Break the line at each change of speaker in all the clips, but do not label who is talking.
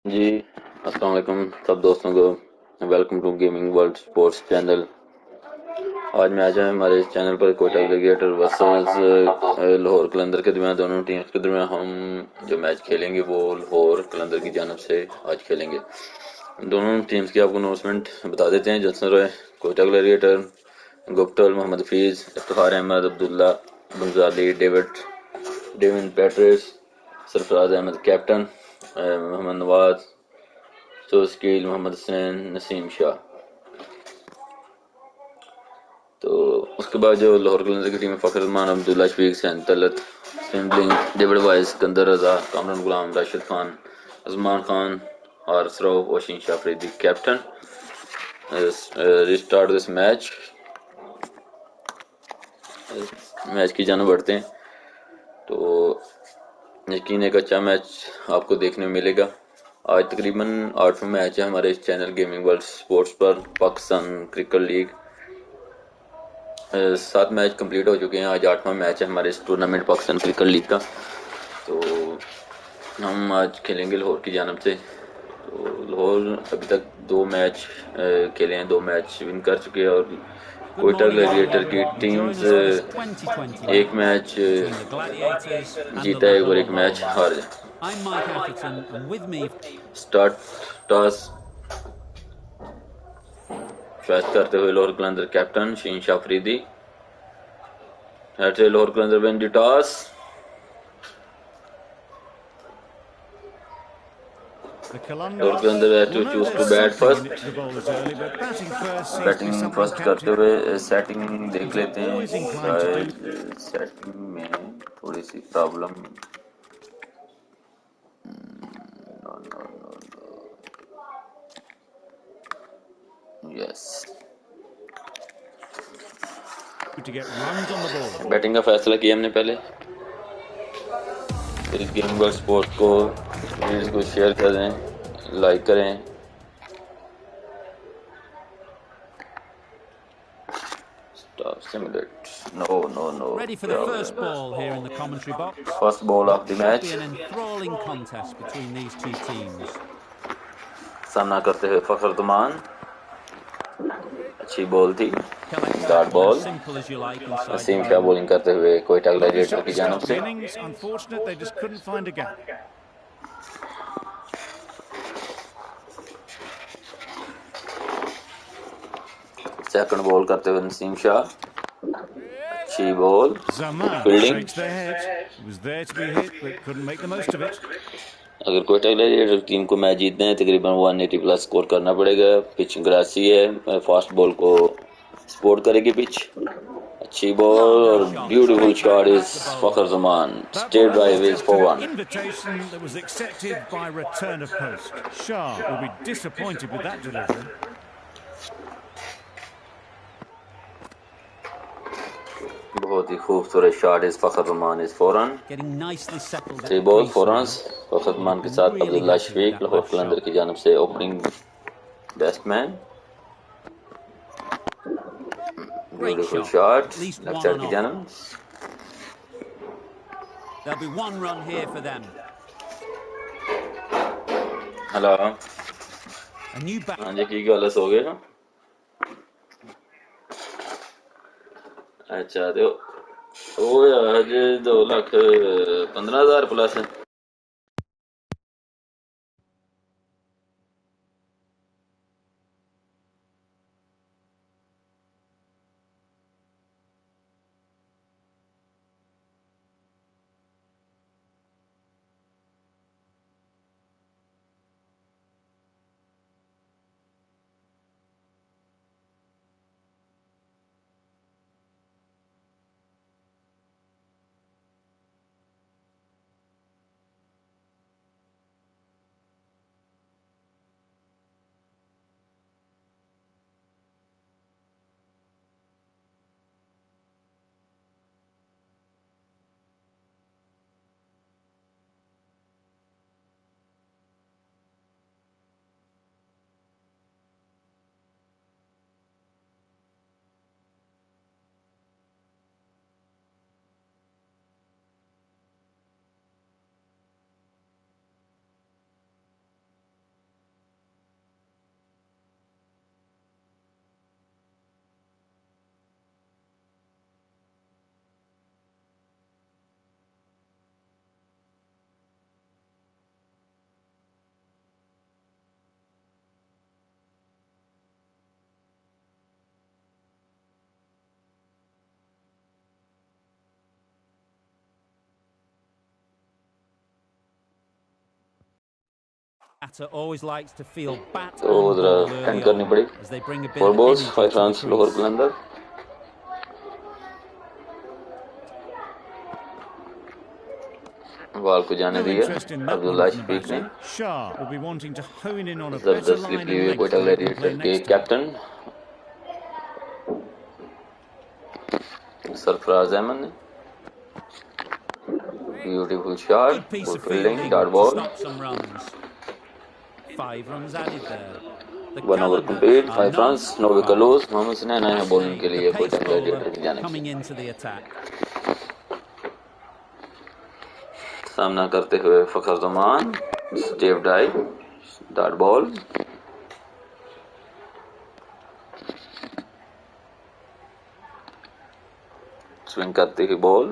जी, अस्सलाम वालेकुम सब दोस्तों को। Welcome to gaming world sports channel. आज मैच है हमारे इस चैनल पर कोटा ग्लेडिएटर वर्सेस लाहौर कलंदर के दरमियान। दोनों टीम्स के दरमियान हम जो मैच खेलेंगे वो लाहौर कलंदर की जानब से आज खेलेंगे। दोनों टीम्स की आपको अनाउंसमेंट बता देते हैं। Jason Roy Quetta gladiator, Guptill Mohammad Hafeez, Iftikhar Ahmed, Abdullah Banjali, Devin Patris, Sarfaraz Ahmed captain, Mohammad Nawaz, सुस्कील, मोहम्मद हुसैन, नसीम शाह। तो उसके बाद जो लाहौर कलंदर की टीम है फ़खर रहमान, अब्दुल्ला शफीक, सैन तलत, स्विमलिंग, David Wiese, Sikandar Raza, Kamran Ghulam, Rashid Khan, Ajman Khan, Haris Rauf, Waseem Shah Afridi captain. Restart this match. Match की जान बढ़ते हैं। तो यकीन एक अच्छा मैच आपको देखने में मिलेगा। आज तकरीबन 8वां मैच है हमारे इस चैनल गेमिंग वर्ल्ड स्पोर्ट्स पर। Pakistan cricket league 7 match complete हो चुके हैं। आज 8वां मैच है हमारे इस टूर्नामेंट पाकिस्तान क्रिकेट लीग का। तो हम आज खेलेंगे लाहौर की जानब से। तो लाहौर अभी तक 2 मैच खेले हैं, 2 मैच विन कर चुके हैं। और
Good
Quetta
morning,
gladiator
everyone.
की
And join
teams
us for this 2020
एक
match
match
between the Gladiators and the
जीता है और
Lahore
एक मैच हार
Lions.
जाए।
I'm Mike Atherton, and with me,
start toss फैस करते हुए Lahore Qalandar captain Sheen Shah Afridi. Lahore Qalandar win the toss.
the
और के
qalandars
अंदर है
will
to
know
choose
there's
to bat
something in it
first.
for the bowlers early, but batting first seems to be
batting
something
first करते
captain
हुए setting देख
is
लेते हैं।
always inclined to do.
शायद setting में थोड़ी सी problem. No no no yes.
To get runs on the board.
Batting का फैसला किया हमने पहले। इस गेम वर्ल्ड स्पोर्ट को वीडियोस को शेयर करें, लाइक करें। Stop simulate. No no no
Ready for the
क्या हो
first
गया?
ball here in the commentary box.
First ball of the
Should be
match.
an enthralling contest between these two teams.
सामना करते हुए फखरुद्दीन। अच्छी ball थी।
Collect
dot
that one
ball.
as simple as you like inside the
Naseem Shah
green.
Bowling करते हुए Quetta
Lovely
gladiator
shot
की
to
जानब
start the
से।
innings. Unfortunate they just couldn't find a gap.
Second ball करते हुए नसीम शाह। अच्छी ball.
Zaman
fielding.
shakes their head. It was there to be hit, but couldn't make the most of it.
अगर Quetta gladiator team को match जीतना है तकरीबन 180 plus score करना पड़ेगा। पिच ग्रासी है, फास्ट बॉल को सपोर्ट करेगी पिच। अच्छी बॉल
Lovely
और
shot,
beautiful
straight back
shot is
past the
Fakhar
bowler.
Zaman.
That
state
ball was
drive is
just
for
an
1।
invitation that was accepted by return of post. Shah will be disappointed with that delivery.
बहुत ही खूबसूरत shot is Fakhar Zaman is for 1।
Getting nicely settled at
three
the
ball
crease
for 1।
now.
Fakhar
He'll
Zaman
be
के साथ
really
Abdullah
happy with
Shafiq
that
Lahore
last
Qalandar
shot.
की जानब से opening batsman.
Great
beautiful
shot.
Shot
At least
left
one
side
on
की
offer.
जानब।
There'll be one run here for them.
Hello.
A new bat.
हाँ जी, की गल सो गए हो? अच्छा तो ਉਹ ਹਜੇ 2,15,000 प्लस है।
Batter always likes to feel bat
तो
and
जरा
ball
एंड
early
करनी
on
पड़ी।
as they bring a bit
4
of
balls,
energy
5
to the
runs Lahore
crease.
Qalandar. Ball को जाने
No
दिया
interest in that
Abdullah
one from the
Shafiq ने।
batter. Shah will be wanting to hone in on a better
जबरदस्त
line
ली
and
हुई
length
Quetta
where he can play
gladiator के
next time.
Captain Sarfaraz Ahmed ने। Beautiful shot,
Good piece
good
of
fielding,
fielding
dot
to
ball.
stop some runs. 5 runs added there. The
1 over
qalandars
complete,
are
5
not
runs, 9 wicket
far.
Loss. Mohammad Sanain आए हैं bowling के
Ashley, the
लिए
pace
Quetta
bowler,
gladiator की जानिब से।
coming into the attack.
सामना करते हुए Fakhar Zaman, step drive, dot ball. Swing करती हुई बॉल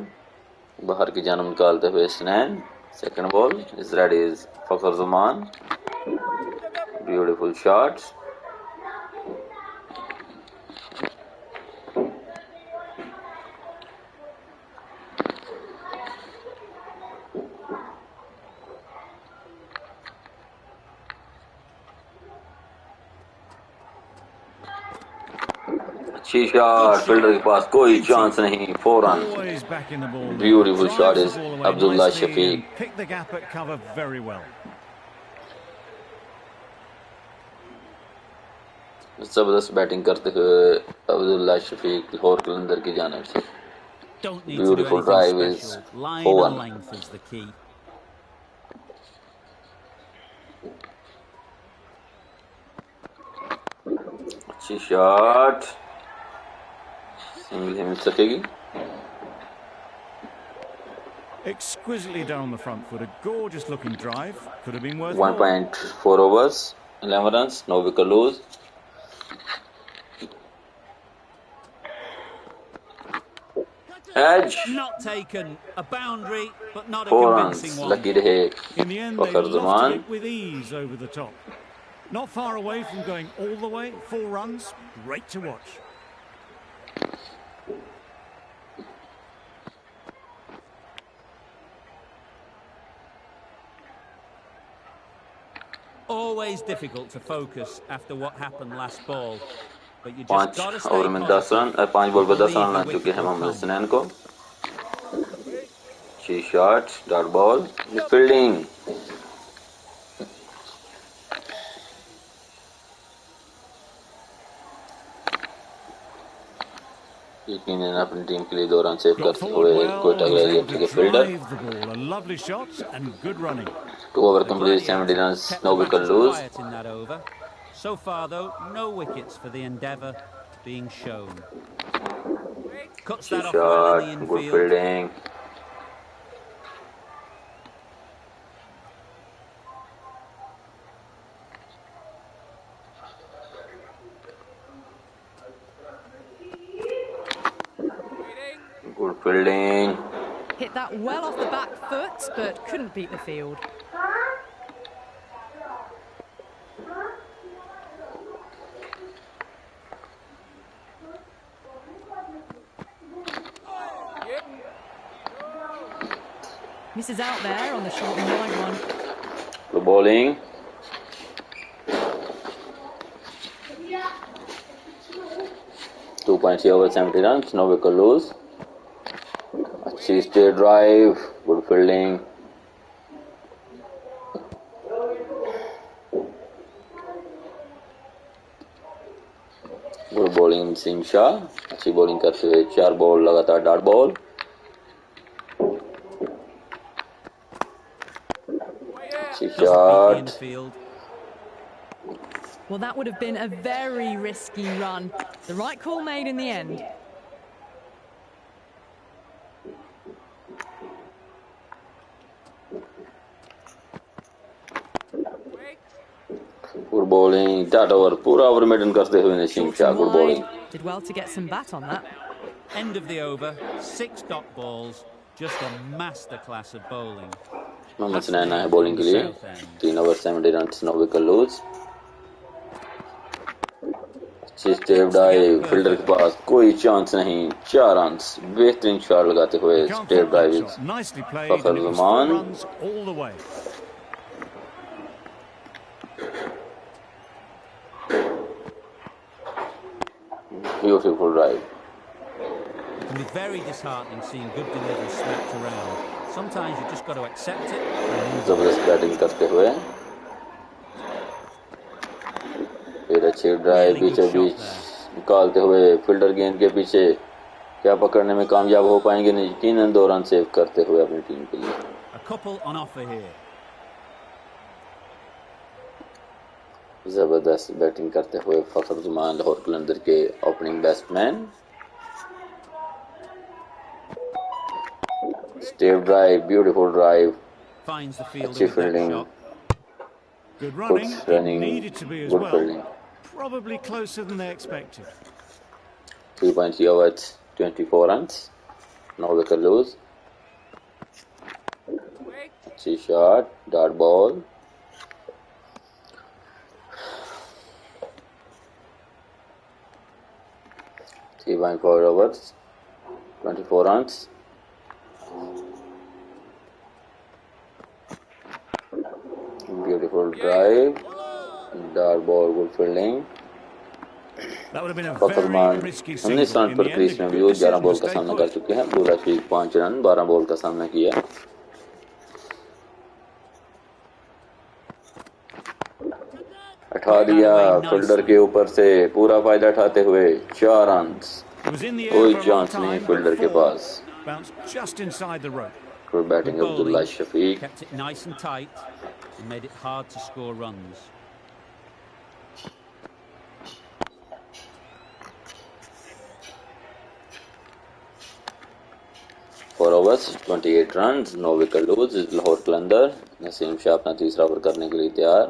बाहर की जानब निकालते हुए Sanain. Second ball is ready is Fakhar Zaman. Beautiful shots. अच्छी शॉट, फील्डर के पास कोई चांस नहीं। 4 run.
Always back in the ball now.
Beautiful shot
Drives the
is
ball away
Abdullah
nicely
Shafique.
and picked the gap at cover very well.
जबरदस्त batting करते हुए अब्दुल्ला शफीक लाहौर कलंदर की जानिब से।
Don't need to do
beautiful
anything
drive is
special. Line and
4
length is the key.
अच्छी shot, single ही मिल सकेगी।
Exquisitely down the front foot, a gorgeous looking drive. Could have been worth more.
1.4 overs, 11 runs, 9 wicket lose. Edge,
Not taken. A boundary, but not a
4
convincing
runs,
one.
lucky रहे
In the end, they
Fakhar
lofted
Zaman.
it with ease over the top. Not far away from going all the way. 4 runs. Great to watch. Always difficult to focus after what happened last ball. But you just got to
5
stay
over में 10 run, 5 ball पर 10 run ला चुके हैं मोहम्मद सनैन को। अच्छी shot, dot ball, fielding. यकीनन अपनी team के लिए 2 रन सेव
Got
करते
forward
हुए
well.
Quetta
He was able
gladiator
to
के fielder.
drive the ball. A lovely shot and good running.
2 over
The
complete, 70
gladiator
runs,
kept
9
the
wicket
batters
loose.
quiet in that over. So far, though, no wickets for the endeavour being shown. Cuts
अच्छी
that off well in the
shot, good
infield.
Fielding. Good fielding.
Hit that well off the back foot, but couldn't beat the field. Misses out there on the short and wide one.
Good bowling. .3 over 70 runs, no wicket lose. अच्छी straight drive, good fielding. Good bowling Singh Shah, अच्छी bowling करते हुए 4 ball लगातार dot ball. अच्छी shot.
Well, that would have been a very risky run. The right call made in the end.
Good bowling, that over, पूरा over maiden करते हुए ने Singh Shah, good bowling.
Did well to get some bat on that.
End of the over, 6 dot balls, just a masterclass of bowling.
Mohammad सनैन है bowling के लिए, 3 over 70 runs, no wicket lose. Step dive, fielder के पास कोई chance नहीं, 4 runs, बेहतरीन shot लगाते हुए step dive Fakhar Zaman. Beautiful drive.
It can be very disheartening seeing good delivery smacked around. Sometimes you just got to accept it and move on.
जबरदस्त batting करते हुए फिर अच्छी ड्राइव बीचों बीच निकालते हुए फील्डर गेंद के पीछे क्या पकड़ने में कामयाब हो पाएंगे? यकीनन 2 रन सेव करते हुए अपनी टीम के लिए।
A couple on offer here.
जबरदस्त बैटिंग करते हुए फखर जमान लाहौर कलंदर के opening batsman. Step drive, beautiful drive,
Finds the field
अच्छी
with that
fielding,
shot.
Good running.
good
It
running,
needed to be as
good
well.
fielding.
Probably closer than they expected.
3.3 overs, 24 runs, no wicket lose. अच्छी shot, dot ball, three 3.4 overs, 24 runs. Beautiful drive, dot ball, good fielding.
That would have been a
फखरमान
very risky
19
single.
Run
In
पर
the end,
crease
a
में
good
मौजूद 11
decision
ball
to
का
stay
सामना कर
put.
चुके हैं। बुरा शरीक 5 रन 12 बॉल का सामना किया। हटा दिया फील्डर के ऊपर से, पूरा फायदा उठाते हुए 4 run.
It was in the air
कोई
for a long
चांस नहीं
time,
फील्डर
but
के
4
पास।
bounced just inside the rope.
Good batting
Good
Abdullah
bowling.
Shafique.
Kept it nice and tight and made it hard to score runs.
4 overs, 28 runs, no wicket lose. Lahore Qalandar Naseem Shah अपना तीसरा over करने के लिए तैयार।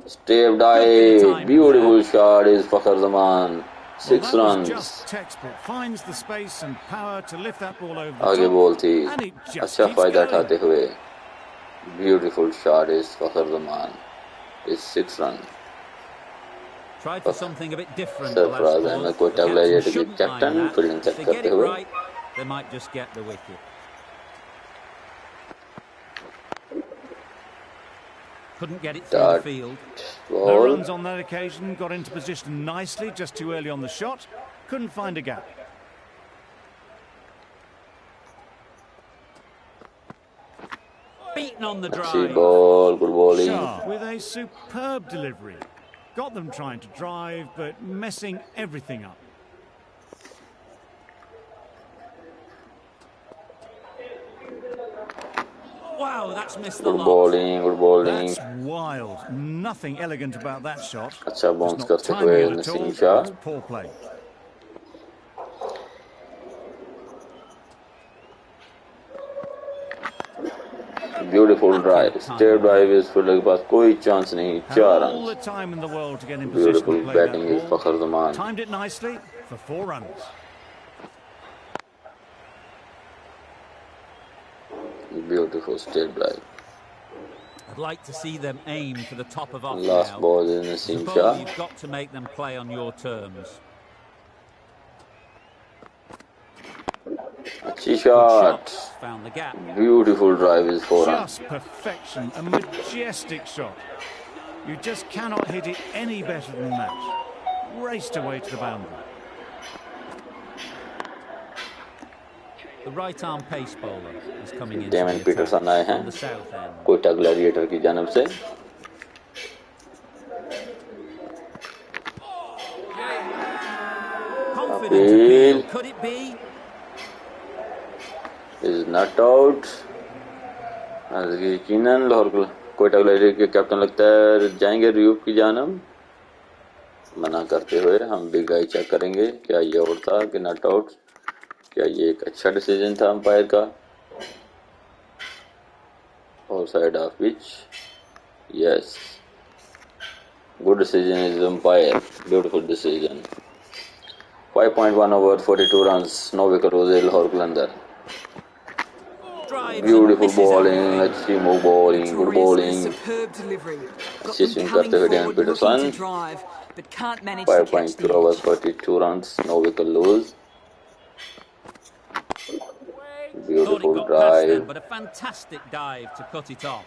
Step dive, beautiful shot is Fakhar Zaman,
Well,
6
that was
runs।
just textball. Finds the space and power to lift that ball over the
आगे
top,
ball थी,
and it just
अच्छा
keeps
फायदा
going.
उठाते हुए beautiful shot is Fakhar Zaman is 6 run।
Tried for something a bit different the last
Sarfaraz
ball.
Ahmed
The
Quetta
captain
gladiator के
shouldn't mind
captain
that.
Fielding
If
set
they get
करते
it
हुए
right, they might just get the wicket. Couldn't get it through the
Dart
field.
No
ball.
runs on that occasion. Got into position nicely, just too early on the shot. Couldn't find a gap.
Beaten on the
अच्छी
drive.
Ball, good bowling.
Shah with a superb delivery. Got them trying to drive, but messing everything up.
Wow, that's missed the
good
lot.
Bowling, good bowling.
That's wild. Nothing elegant about that shot.
अच्छा
Just
bounce
not
करते
timing
हुए
it at
Naseem
all.
Shah.
It's poor play.
Beautiful drive, step drive इस fielder के पास कोई chance नहीं, 4
Had all the
run.
time in the world to get in position
beautiful
to play that
batting is
ball.
Fakhar Zaman.
Timed it nicely for 4 runs.
Beautiful step drive.
I'd like to see them aim for the top of off
last
now.
Ball is
As a
Naseem
bowler,
Shah.
you've got to make them play on your terms.
अच्छी
Good
shot,
shots, found the gap.
Beautiful drive is 4 run.
Just perfection. A majestic shot. You just cannot hit it any better than that. Raced away to the boundary.
The right arm pace bowler is coming into
Damon
the
Peterson आए
attack
हैं
from the south end.
Quetta gladiator की जानब से।
Confident
Appeal.
appeal. Could it be?
Is not out. यकीनन Lahore Quetta gladiator के captain लगता है जाएंगे रिव्यू की जानब। मना करते हुए हम बिग आई चेक करेंगे क्या ये आउट था कि नॉट आउट, क्या ये एक अच्छा डिसीजन था अंपायर का। Off side of pitch, yes, good decision is umpire, beautiful decision. 5.1 over, 42 runs, no wicket loss Lahore Qalandar.
Drives and
beautiful
misses
bowling,
everything.
अच्छी move bowling, good
Victorious
bowling.
and a superb delivery. Got
अच्छी
them
swing
coming
करते हुए Damon
forward, looking
Peterson.
to drive, but can't manage to catch
5.2
the
overs,
edge.
42 runs, no wicket lose.
Thought it
Beautiful
got past them,
drive.
but a fantastic dive to cut it off.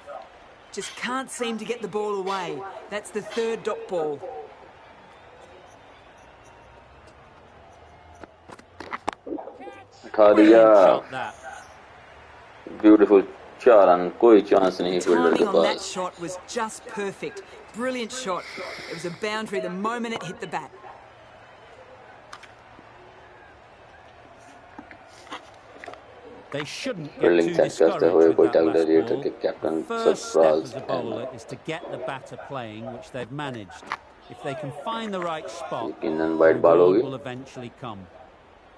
Just can't seem to get the ball away. That's the third dot ball.
उठा दिया।
Brilliant shot that.
Beautiful 4 run, कोई chance नहीं fielder के
Timing on that
pass.
shot was just perfect. Brilliant shot. It was a boundary the moment it hit the bat.
They shouldn't get
fielding
too
set करते
discouraged
हुए
with
Quetta
that last
gladiator
ball.
के
The
captain
first step
Sarfaraz
as a
Ahmed.
bowler is to get the batter playing, which they've managed. If they can find the right spot,
यकीनन
the
wide ball
reward
होगी।
will eventually come.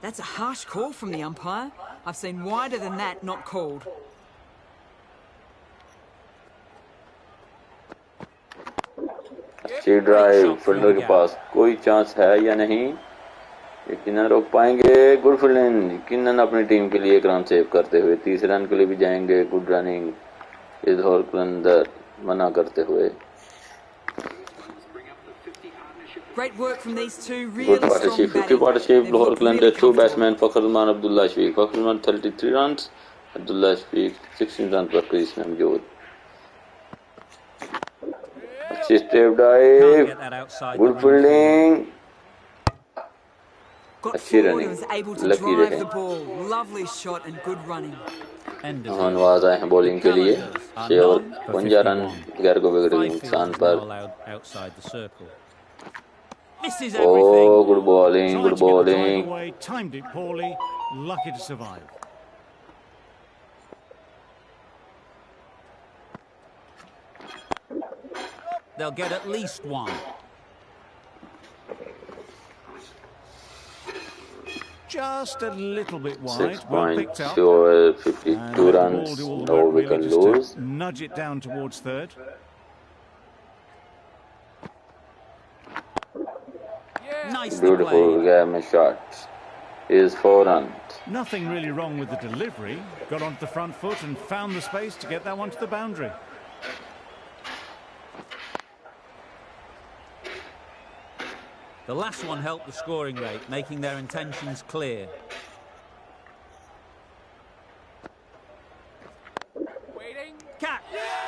That's a harsh call from the umpire. I've seen wider than that not called.
अच्छी drive, fielder के पास कोई chance है या नहीं, यकीनन रोक पाएंगे। गुड फील्डिंग, यकीनन अपनी टीम के लिए एक रन सेव करते हुए तीसरे रन के लिए भी जाएंगे। गुड रनिंग, लाहौर कलंदर मना करते हुए।
Great work from these two.
Good
Really strong
partnership, 50
batting.
partnership.
They've
Lahore
looked
Qalandars,
really
two
comfortable.
batsmen, Fakhrulman Abdullah Shafiq. Fakhrulman 33 runs, Abdullah Shafiq 16 runs पर क्रीज में मौजूद। अच्छी step
Can't
dive,
get that outside
good
the run field.
Fielding,
Got
अच्छी
forward and
running,
was able to
lucky
drive
रहे।
the ball. Lovely shot and good running.
End of
Mohan
over.
Was आए हैं bowling के लिए।
Qalandars are
6 over
none for
52 run
51.
गैर को बिगड़े
5
नुकसान
fielders
पर।
now allowed outside the circle. Misses
oh
everything.
Good bowling,
Tried
good
to get the drive
bowling.
away, timed it poorly, lucky to survive.
They'll get at least one.
Just a little bit wide,
6
well
points,
picked up.
2 over
And
52
let the ball
runs,
do all the
no
work really,
wicket
just
lose.
to nudge it down towards third.
Nicely
Beautiful
played.
game shot. Is 4 runs.
Nothing really wrong with the delivery. Got onto the front foot and found the space to get that one to the boundary.
The last one helped the scoring rate, making their intentions clear. Catch!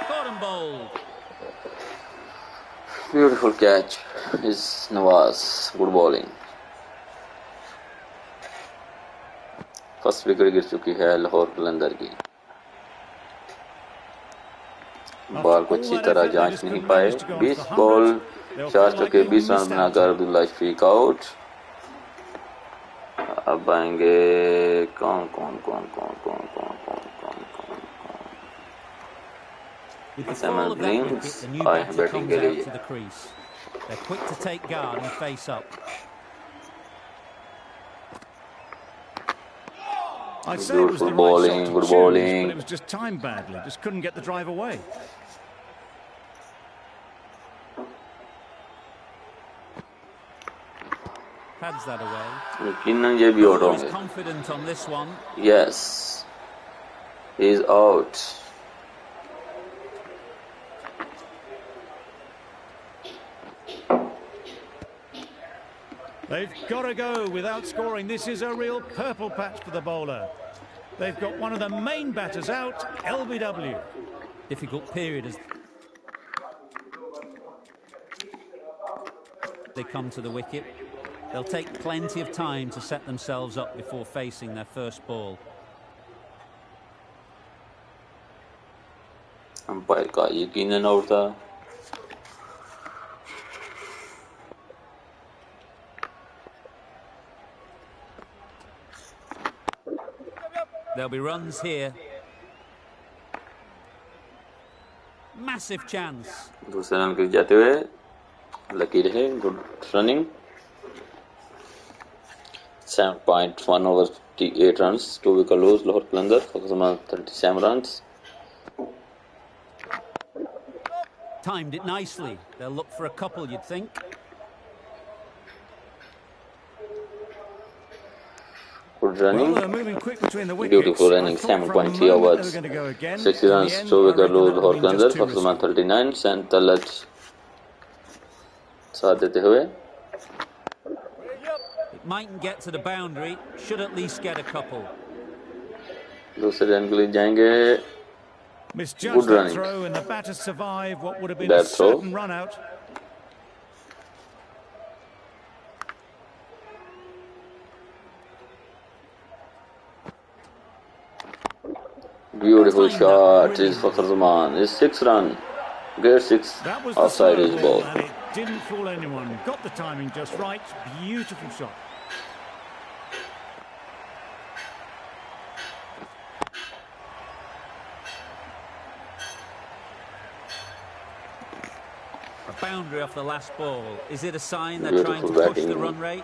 Caught and bowled.
Beautiful catch is Nawaz. Good bowling. First wicket गिर चुकी है लाहौर कलंदर की। Ball को अच्छी तरह जांच नहीं पाए। 20 बॉल 4 चौके 20 रन बनाकर अब्दुल्ला शफीक आउट। अब आएंगे कौन कौन कौन कौन कौन कौन कौन कौन कौन
With the
Salman
fall of that
Blings
wicket, the new
आए हैं
batter
बैटिंग
comes
के
out
लिए।
to the crease. They're quick to take guard and face up.
I'd say it was the
Beautiful
right
bowling,
shot to
good
choose,
bowling.
but it was just timed badly. Just couldn't get the drive away.
Pads that away.
यकीनन ये भी out
Bowler is
होंगे।
confident on this one.
Yes, he is out.
They've got to go without scoring. This is a real purple patch for the bowler. They've got one of the main batters out, LBW.
Difficult period as they come to the wicket. They'll take plenty of time to set themselves up before facing their first ball.
Umpire का यकीनन out था।
There'll be runs here. Massive chance.
दूसरे run गिर जाते हुए lucky रहे। Good running. 7.1 over 8 runs, 2 wicket lose. Lahore Qalandar Fakhar Zaman 37 runs.
Timed it nicely. They'll look for a couple, you'd think.
Good
Well,
running.
they're moving quick between the wickets.
Beautiful running.
I thought for a
7.3
moment
overs,
they were going to go again.
60
In the
runs,
end,
2
I
wicket
reckon
lose.
that
Lahore
would have been
Qalandar
just too
Fakhar Zaman
risky.
39 सेंट तलत साथ देते हुए।
It mightn't get to the boundary. Should at least get a couple.
दूसरे run के लिए जाएंगे।
Misjudged
Good
that
running.
throw, and the batters survive what would have been a
Bad throw.
certain run out.
Beautiful
Timed that
shot. Is
brilliantly.
Fakhar Zaman. Is 6 run. Grade 6
That was the
offside
slow
his
ball,
ball.
and it didn't fool anyone. Got the timing just right. Beautiful shot.
A boundary off the last ball. Is it a sign they're trying
Beautiful
to push the
batting.
run rate?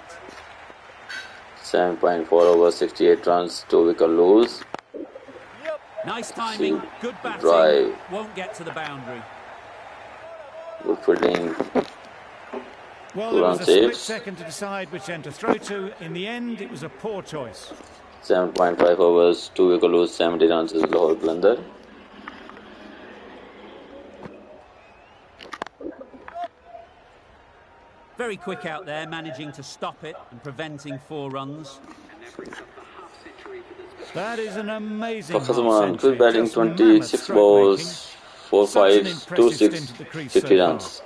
7.4 overs, 68 runs, 2 wicket lose.
Nice timing, good batting.
Drive.
Won't get to the boundary.
Good fielding.
Well,
2
there
run
was a split
saves.
second to decide which end to throw to. In the end, it was a poor choice.
7.5 overs, 2 wicket lose, 70 runs is Lahore Qalandars.
Very quick out there, managing to stop it and preventing 4 runs.
That is an amazing
Fakhar
half
Zaman,
century.
quick batting,
Just mammoth
26
stroke making.
balls, 4
Such an
5s, 2
impressive
6,
stint at the crease
50
so far.
runs.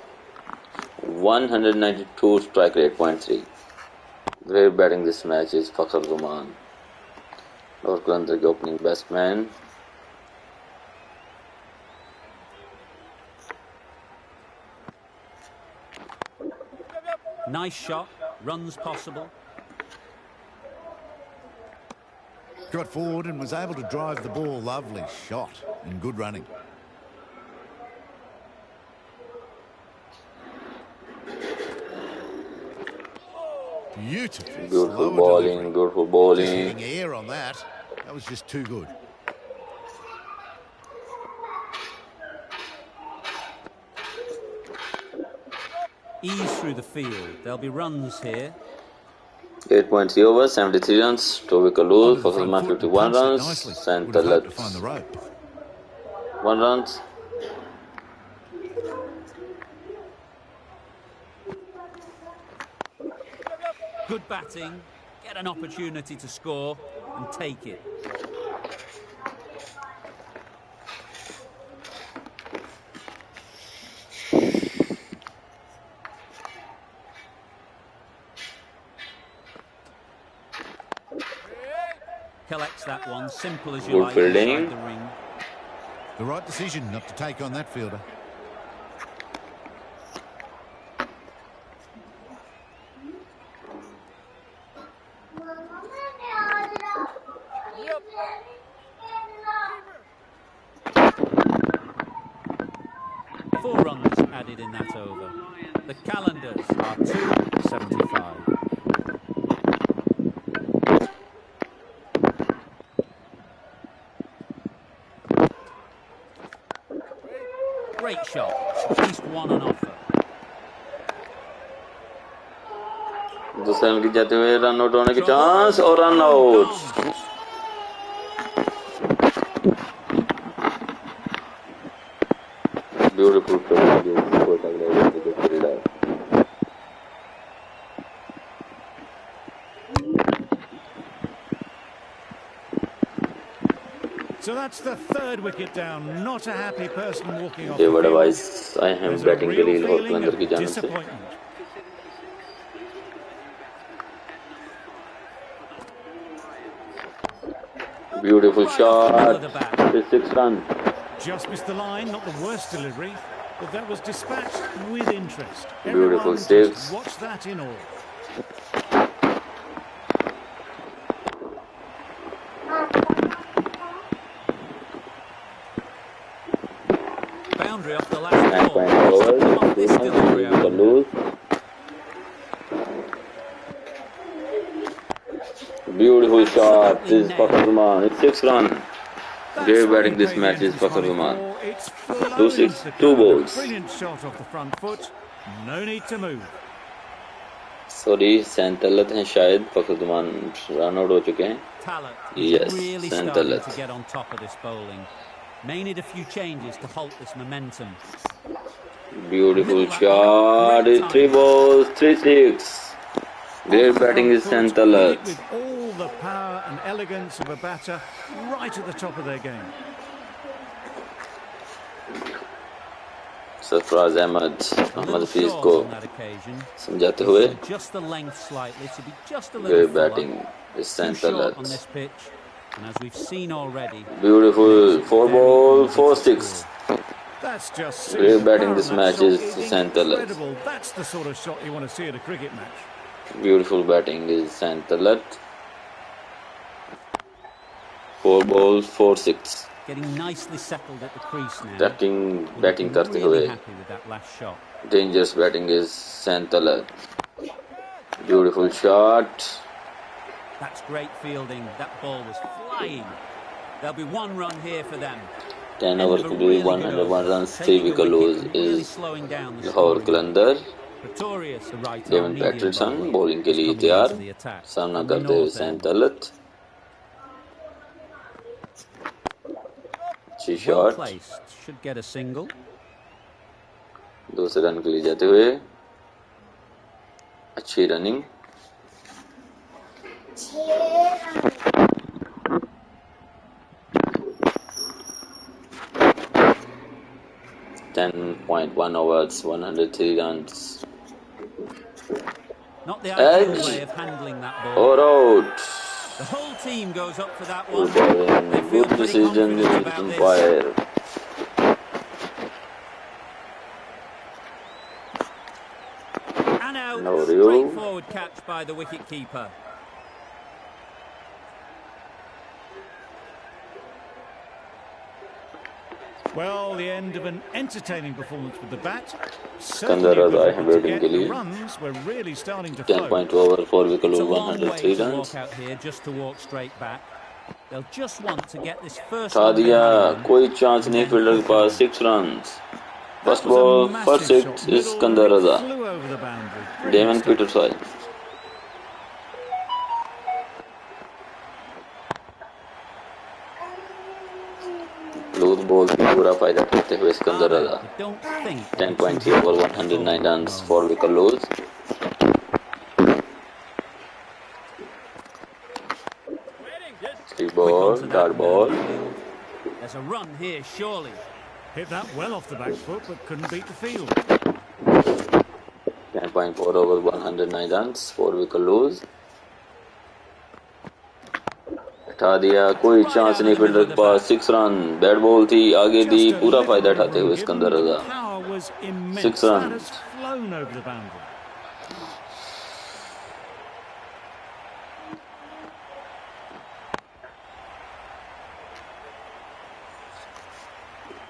192 strike rate, 0.3. Great batting this match is Fakhar Zaman. Lahore Qalandars के opening batsman.
Nice shot, runs possible.
Got forward and was able to drive the ball. Lovely shot and good running. Beautiful.
Beautiful
slower
bowling,
delivery.
beautiful
Just
bowling.
hitting air on that. That was just too good.
Ease through the field. There'll be runs here.
8.3 overs, 73 runs, 2 wicket lose.
Onto the
Fakhar
front
Zaman
foot and
51
punched it
runs,
nicely.
Center
Would have hoped to
left
find the rope.
1 runs.
Good batting, get an opportunity to score and take it. Collects that one, simple as you
Good
like,
fielding.
inside the ring.
The right decision not to take on that fielder.
Four runs added in that over. The Qalandars are 275. Great shot, at least one on offer.
दूसरे run की जाते हुए run out होने की chance और run out. Beautiful fielder.
So that's the 3rd wicket down. Not a happy person walking off
ये
the
बड़ा
field.
Vice आए हैं
There's a
बैटिंग के
real
लिए लाहौर
feeling
कलंदर की
of
जानिब से.
disappointment.
Beautiful
Right off the middle of the
shot.
bat.
6 runs.
Just missed the line, not the worst delivery, but that was dispatched with interest.
Beautiful
Everyone
six.
just watch that in awe.
Boundary off the last
9
ball.
overs,
Not
2
this
runs,
delivery
2 wicket
over.
lose. Beautiful shot. This is Fakhar Zaman. It's 6 runs.
That's
Great
what
batting
he
this
paid
match
the
is Fakhar
emphasis
Zaman.
for. It's flown
2 6,
into the
2
ground.
balls.
Brilliant shot off the front foot. No need to move.
Sorry Sain Talat हैं शायद फखर जुमान run out हो चुके हैं.
Talent
Yes,
is really
Centre
starting
left.
to get on top of this bowling. May need a few changes to halt this momentum.
Beautiful shot. 3 balls, 3 6. Great
Off the
batting
front
is
foot, hit
Santhalat.
with all the power and elegance of a batter right at the top of their game.
Sarfaraz Ahmad
A
Ahmad
little
Hafeez
short
को
on that occasion.
समझाते हुए.
Just the length slightly to be just a little
Great
fuller.
batting is
Too short on
Santhalat.
this pitch. And as we've seen already,
Beautiful 4 ball 4-6.
That's just
Great batting
superb.
this
That
match
shot
is
is
Santalat.
incredible. That's the sort of shot you want to see at a cricket match.
Beautiful batting is Santalat. 4 ball 4-6.
getting nicely settled at the crease now.
Batting करते
Really
हुए
happy with that last shot.
dangerous batting is Santalat. Beautiful shot.
That's great fielding. That ball was flying. There'll be 1 run here for them.
10
End
over
of a
के
really
लिए
good
101
over.
runs, 3
Taking a
wicket
wicket
lose
and really
is
slowing down the
Lahore
scoring.
qalandars.
Pretorius, the right arm
Devin
medium
Patterson
bowler,
bowling के
is
लिए
coming
तैयार.
into the attack.
सामना
From the
करते हुए
north end.
Santalat. अच्छी
Well
shot.
placed. Should get a single.
दूसरे run के लिए जाते हुए अच्छी running. .1 overs, 103 runs.
Not the ideal
Edge.
way of handling that ball.
Or out.
The whole team goes up for that
Good
one.
bowling.
They feel
Good
pretty
decision.
confident about this.
Umpire.
And out.
No review.
Straightforward catch by the wicket-keeper.
Well, the end of an entertaining performance with the bat.
Qalandars आए हैं batting के
The
लिए.
runs were really starting to
10
flow.
point over, 4 wicket
It's a
lose,
long way
103
to
runs.
walk out here just to walk straight back. They'll just want to get this first
उठा
one
दिया.
behind them.
कोई chance नहीं fielder के पास. 6 runs.
That
First
was a
ball,
massive
first
shot.
6 is
Middle, and it
Qalandars.
flew over the boundary.
Devin
Brilliant stuff.
Patterson. Loose ball से पूरा फायदा करते हुए Qalandars.
I don't think
10.3 over, 109 runs, 4 wicket lose. Three
Quick
ball,
onto that
dart ball.
midfield. There's a run here, surely.
Hit that well off the back foot, but couldn't beat the field.
10.4 over, 109 runs, 4 wicket lose. हटा दिया. कोई chance नहीं fielder के पास. 6 run. Bat ball थी, आगे दी.
Just a
पूरा
little
फायदा
bit of
उठाते हुए
run given,
Qalandars.
but the power was immense.
6
That
runs.
has flown over the boundary.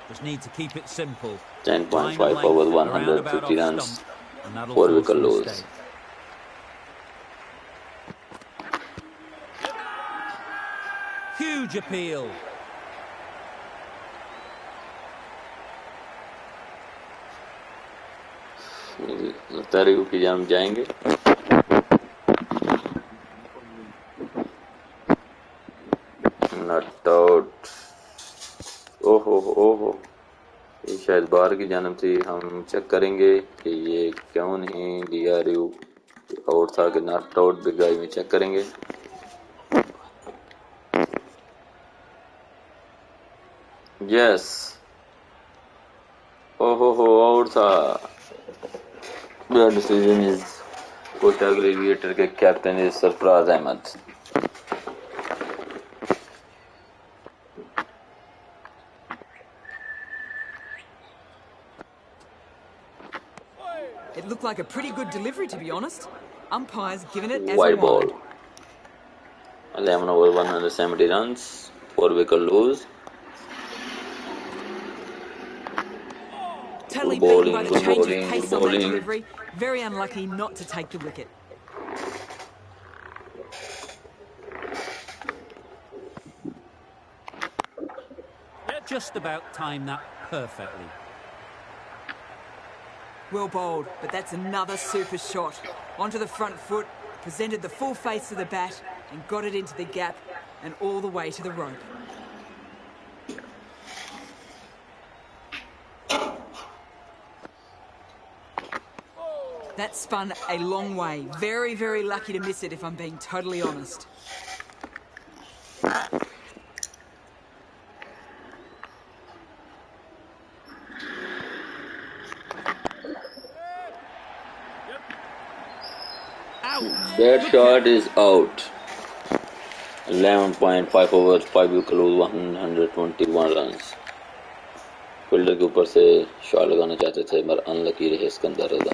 Just need to keep it simple.
10.5
Line of
over,
length,
150
roundabout off
runs,
stump, and that'll
4
force
wicket
a
lose.
mistake. Huge appeal.
लगता है review की जाम जाएंगे. Not out. ओहो ओहो, ये शायद बाहर की जानब थी. हम चेक करेंगे कि ये क्यों नहीं लिया रिव्यू. आउट था कि नॉट आउट. बिग गाई में चेक करेंगे. यस. ओहो हो, आउट था. The decision is Quetta gladiator के captain is Sarfaraz Ahmed.
It looked like a pretty good delivery, to be honest. Umpire's given it as
White
a
ball.
wide.
11 over, 170 runs, 4 wicket lose.
Totally
Good
beaten by
bowling,
the
good
change
bowling,
of pace
good
on that
bowling.
delivery. Very unlucky not to take the wicket.
Just about timed that perfectly.
Well bowled, but that's another super shot. Onto the front foot, presented the full face of the bat and got it into the gap and all the way to the rope. That spun a long way. Very, very lucky to miss it, if I'm being totally honest.
That shot is out. 11.5 overs, 5 wicket lose, 121 runs. Fielder के ऊपर से shot लगाना चाहते थे मगर unlucky रहे सिकंदर रजा.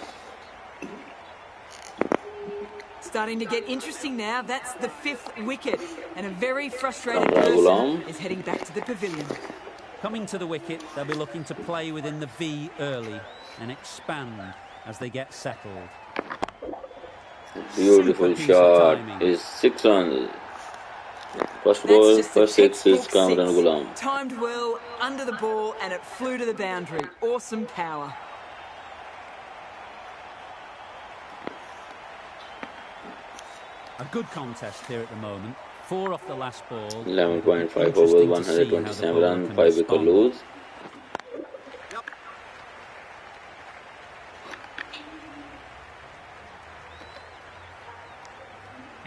Starting to get interesting now. That's the 5th wicket, and a very frustrated
Kamran
person
Ghulam
is heading back to the pavilion.
Coming to the wicket, they'll be looking to play within the V early and expand as they get settled.
Beautiful shot is 6 runs. First ball, first 6 is Kamran Ghulam.
Timed well, under the ball, and it flew to the boundary. Awesome power.
A good contest here at the moment. 4 off the last ball.
11.5 overs, 127 runs, 5 wicket lose.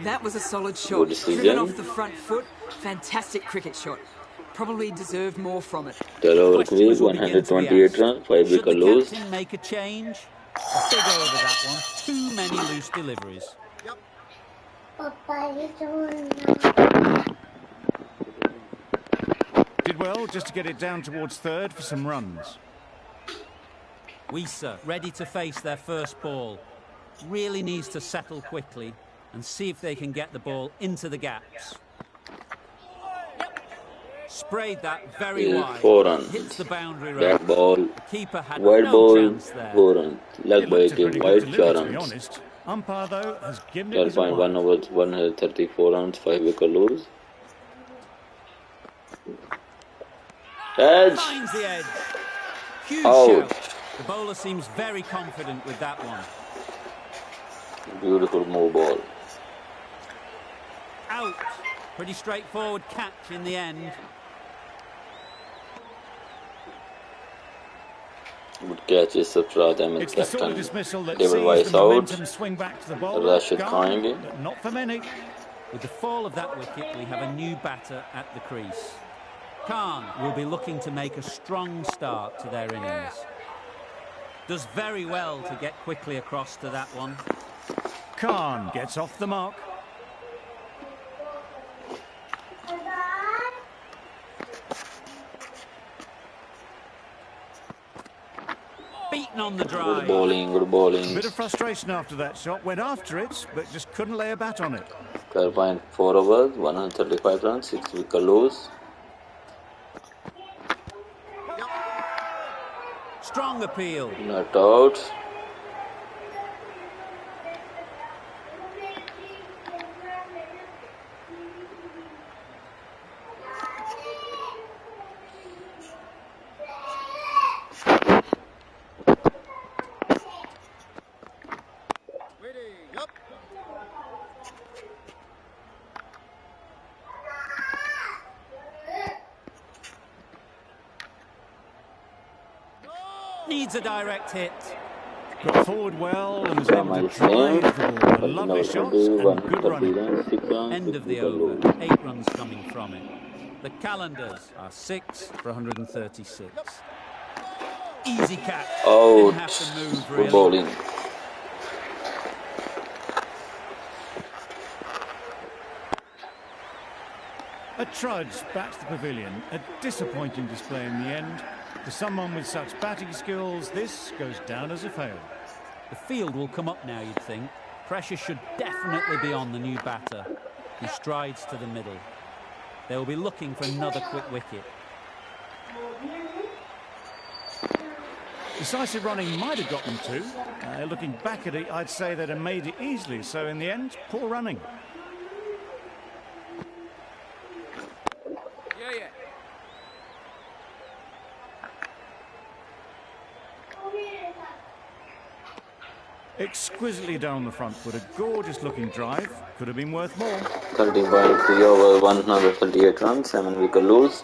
That was a solid shot. Driven off the front foot. Fantastic cricket shot. Probably deserved more from it.
12 over crease, 128 runs, 5 wicket lose.
Should the captain make a change? A big over that one. Too many loose deliveries.
Did well just to get it down towards third for some runs.
Wisa ready to face their first ball. Really needs to settle quickly and see if they can get the ball into the gaps. Sprayed that very wide.
4 runs.
Hits the boundary
Back
rope.
ball,
The keeper had
wide
no
ball,
chance there.
4 runs. Leg by team, wide 4
To be
runs.
honest, umpire though has given it his
12.1 overs, 134 runs, 5 wicket lose. Edge.
Finds the edge. Huge
Out.
shout. The bowler seems very confident with that one.
Beautiful move ball.
Out. Pretty straightforward catch in the end.
Good catch is Sarfraz Ahmed,
It's the sort of
captain.
dismissal that
David
sees
Weiss
the
out.
momentum swing back to the bowler.
Rashid
Calm,
Khan.
but not for many.
With the fall of that wicket, we have a new batter at the crease. Khan will be looking to make a strong start to their innings. Does very well to get quickly across to that one.
Khan gets off the mark.
Beaten on the
Good
drive.
bowling, good bowling.
Bit of frustration after that shot. Went after it, but just couldn't lay a bat on it.
12.4 overs, 135 runs, 6 wicket lose.
Strong appeal.
Not out.
Needs a direct hit.
Got forward well and was able to drive the ball. Lovely shots and good running.
End of the over. 8 runs coming from it. The Qalandars are 6 for 136. Easy catch. Didn't have to move,
Good
really.
bowling.
A trudge back to the pavilion. A disappointing display in the end. For someone with such batting skills, this goes down as a fail.
The field will come up now, you'd think. Pressure should definitely be on the new batter. He strides to the middle. They will be looking for another quick wicket.
Decisive running might have got them two. Looking back at it, I'd say they'd have made it easily. So in the end, poor running. Exquisitely down the front foot, a gorgeous looking drive. Could have been worth more.
13.3 over, 138 runs, 7 wicket lose.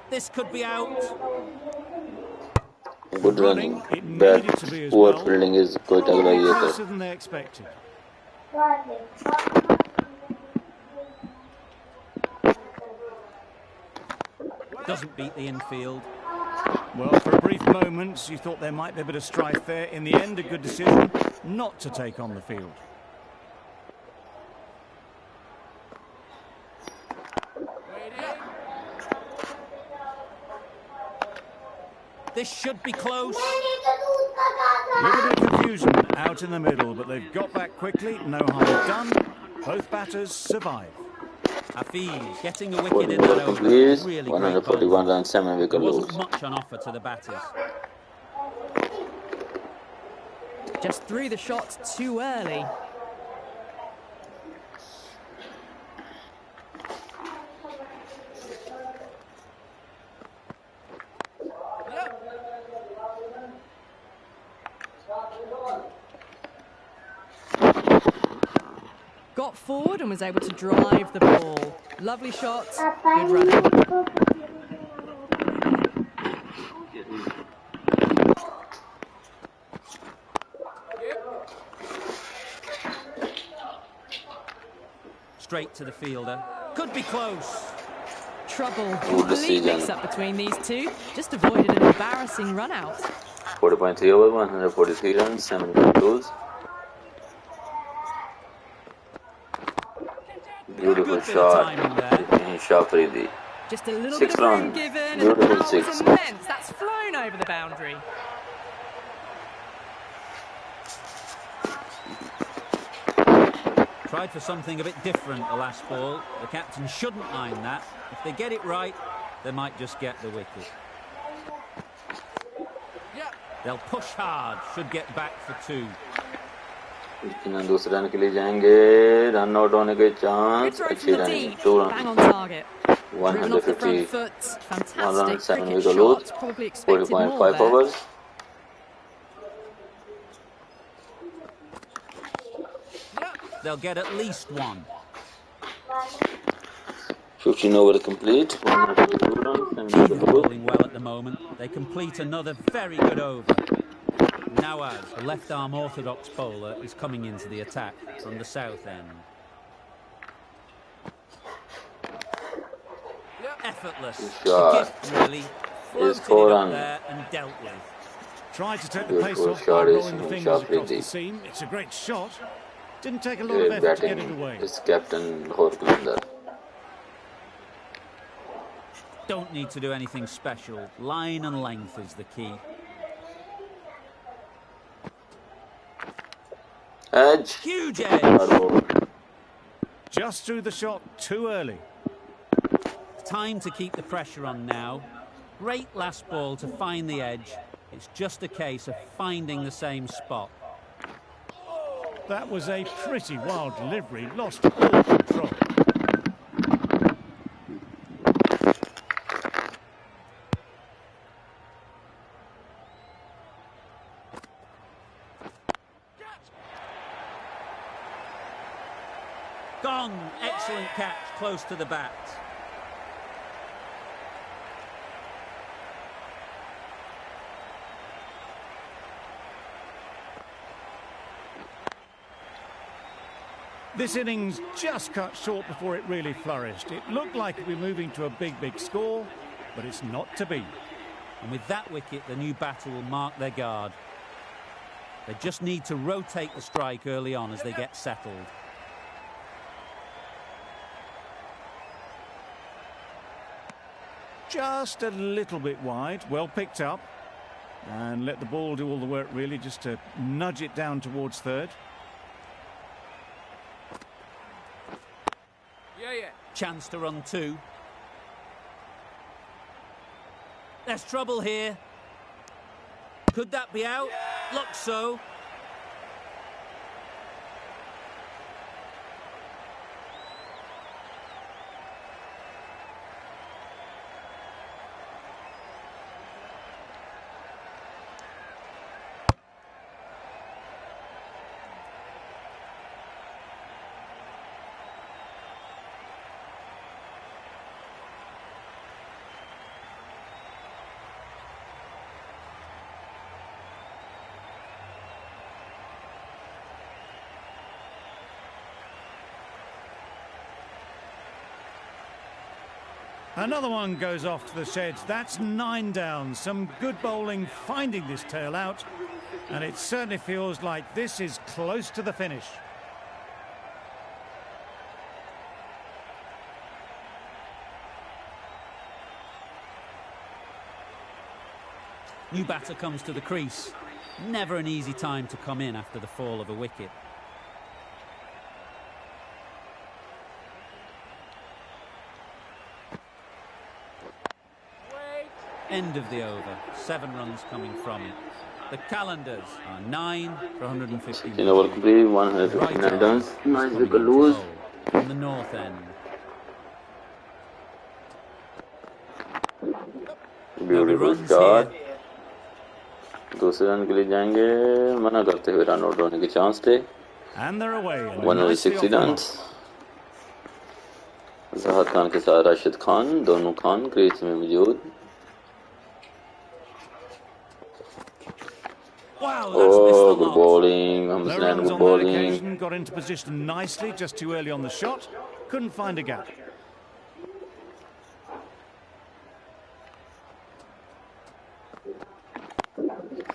This could be out.
Good running.
It needed
Bad
to be as
poor
well.
fielding is Quetta gladiator.
Closer than they expected.
Doesn't beat the infield.
Well, for a brief moment, you thought there might be a bit of strife there. In the end, a good decision not to take on the field.
This should be close.
A little bit of confusion out in the middle, but they've got back quickly. No harm done. Both batters survive.
Hafiz getting a wicket
40
in that
balls
over.
complete,
Really great
141
bowling.
runs, 7
There
wicket
wasn't
lose.
much on offer to the batters.
Just threw the shot too early. Got forward and was able to drive the ball. Lovely shot, good running.
Straight to the fielder. Could be close.
Trouble.
Good
Complete
decision.
mix-up between these two. Just avoided an embarrassing run-out.
40.3 over, 143 runs, 7 wicket lose. Beautiful
Good bit of
shot.
timing there.
Shafridi.
Just a little
6
bit of room
runs.
given, and the
Beautiful
power
6.
was immense. That's flown over the boundary.
Tried for something a bit different the last ball. The captain shouldn't mind that. If they get it right, they might just get the wicket. They'll push hard. Should get back for 2.
यकीनन दूसरे run के लिए जाएंगे, run out होने के
Good
chance,
throw
अच्छी
from the
running,
deep,
2
bang on
runs,
target. Driven off the front
150
foot.
1
Fantastic
run, 7
cricket
wicket lose,
shot. Probably expected more
40.5
there.
overs.
They'll get at least 1.
15 overs complete, 152 runs, 7 wicket lose.
Bowling well at the moment. They complete another very good over. Nawaz, the left-arm orthodox bowler, is coming into the attack from the south end. Effortless.
Shot.
A gift, really.
Is
Floated
4
it up
runs.
there and dealt with.
Tried to take the pace
Beautiful
off by
shot is
rolling the fingers across the
Shafridi.
seam. It's a great shot. Didn't take a lot of
Great
effort to get it
batting
away.
is captain Lahore Qalandar.
Don't need to do anything special. Line and length is the key.
Edge.
Huge
Hard
edge.
ball.
Just threw the shot too early.
Time to keep the pressure on now. Great last ball to find the edge. It's just a case of finding the same spot.
That was a pretty wild delivery. Lost all control.
Gone. Excellent catch, close to the bat.
This innings just cut short before it really flourished. It looked like it would be moving to a big score, but it's not to be.
And with that wicket, the new batter will mark their guard. They just need to rotate the strike early on as they get settled.
Just a little bit wide, well picked up. And let the ball do all the work really, just to nudge it down towards third.
Chance to run 2. There's trouble here. Could that be out? Looks so.
Another one goes off to the sheds. That's 9 down. Some good bowling finding this tail out. And it certainly feels like this is close to the finish.
New batter comes to the crease. Never an easy time to come in after the fall of a wicket. End of the over. 7 runs coming from it. The Qalandars are 9 for 150.
Over complete, 159 runs, 9 wicket lose.
On the north end.
Beautiful shot. दूसरे run के लिए जाएंगे, मना करते हुए run out होने के chance थे. 160 रन. जहाद खान के साथ राशिद खान, दोनों खान क्रीज में मौजूद. Oh, good bowling. Good bowling.
Got into position nicely, just too early on the shot. Couldn't find a gap.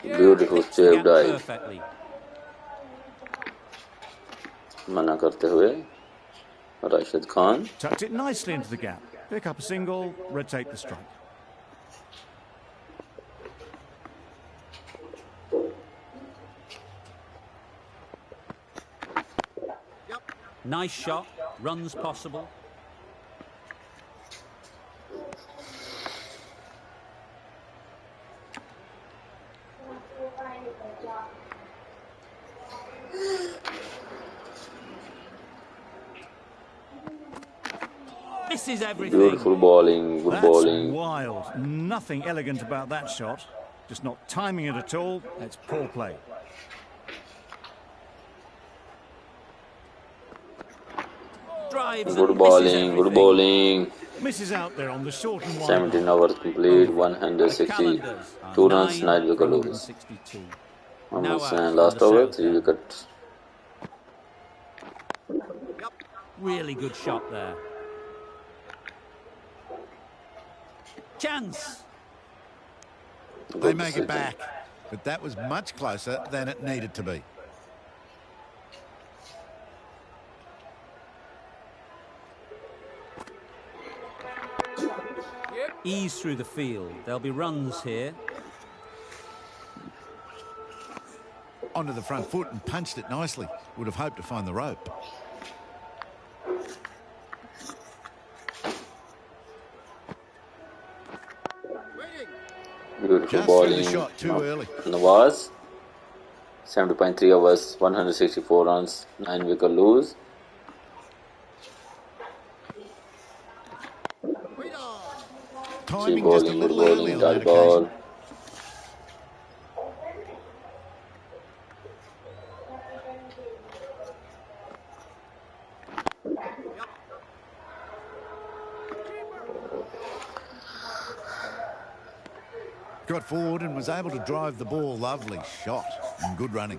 Beautiful save dive. मना करते हुए Rashid Khan.
Tucked it nicely into the gap. Pick up a single, rotate the strike.
Nice shot, runs possible. This is everything.
Beautiful bowling, good bowling.
That's wild. Nothing elegant about that shot. Just not timing it at all. It's poor play.
Good bowling, good bowling.
Misses out there on the short and wide.
17 overs complete, 162 runs, 9 wicket lose. Almost last over, 3 wickets.
Really good shot there. Chance.
They make it back, but that was much closer than it needed to be.
Ease through the field. There'll be runs here.
Onto the front foot and punched it nicely. Would have hoped to find the rope.
Beautiful
Just
bowling.
the shot too early.
Nawaz. 70.3 overs, 164 runs, 9 wicket lose.
Timing just a
Good
little early
bowling,
on that
dot ball.
occasion. Got forward and was able to drive the ball. Lovely shot and good running.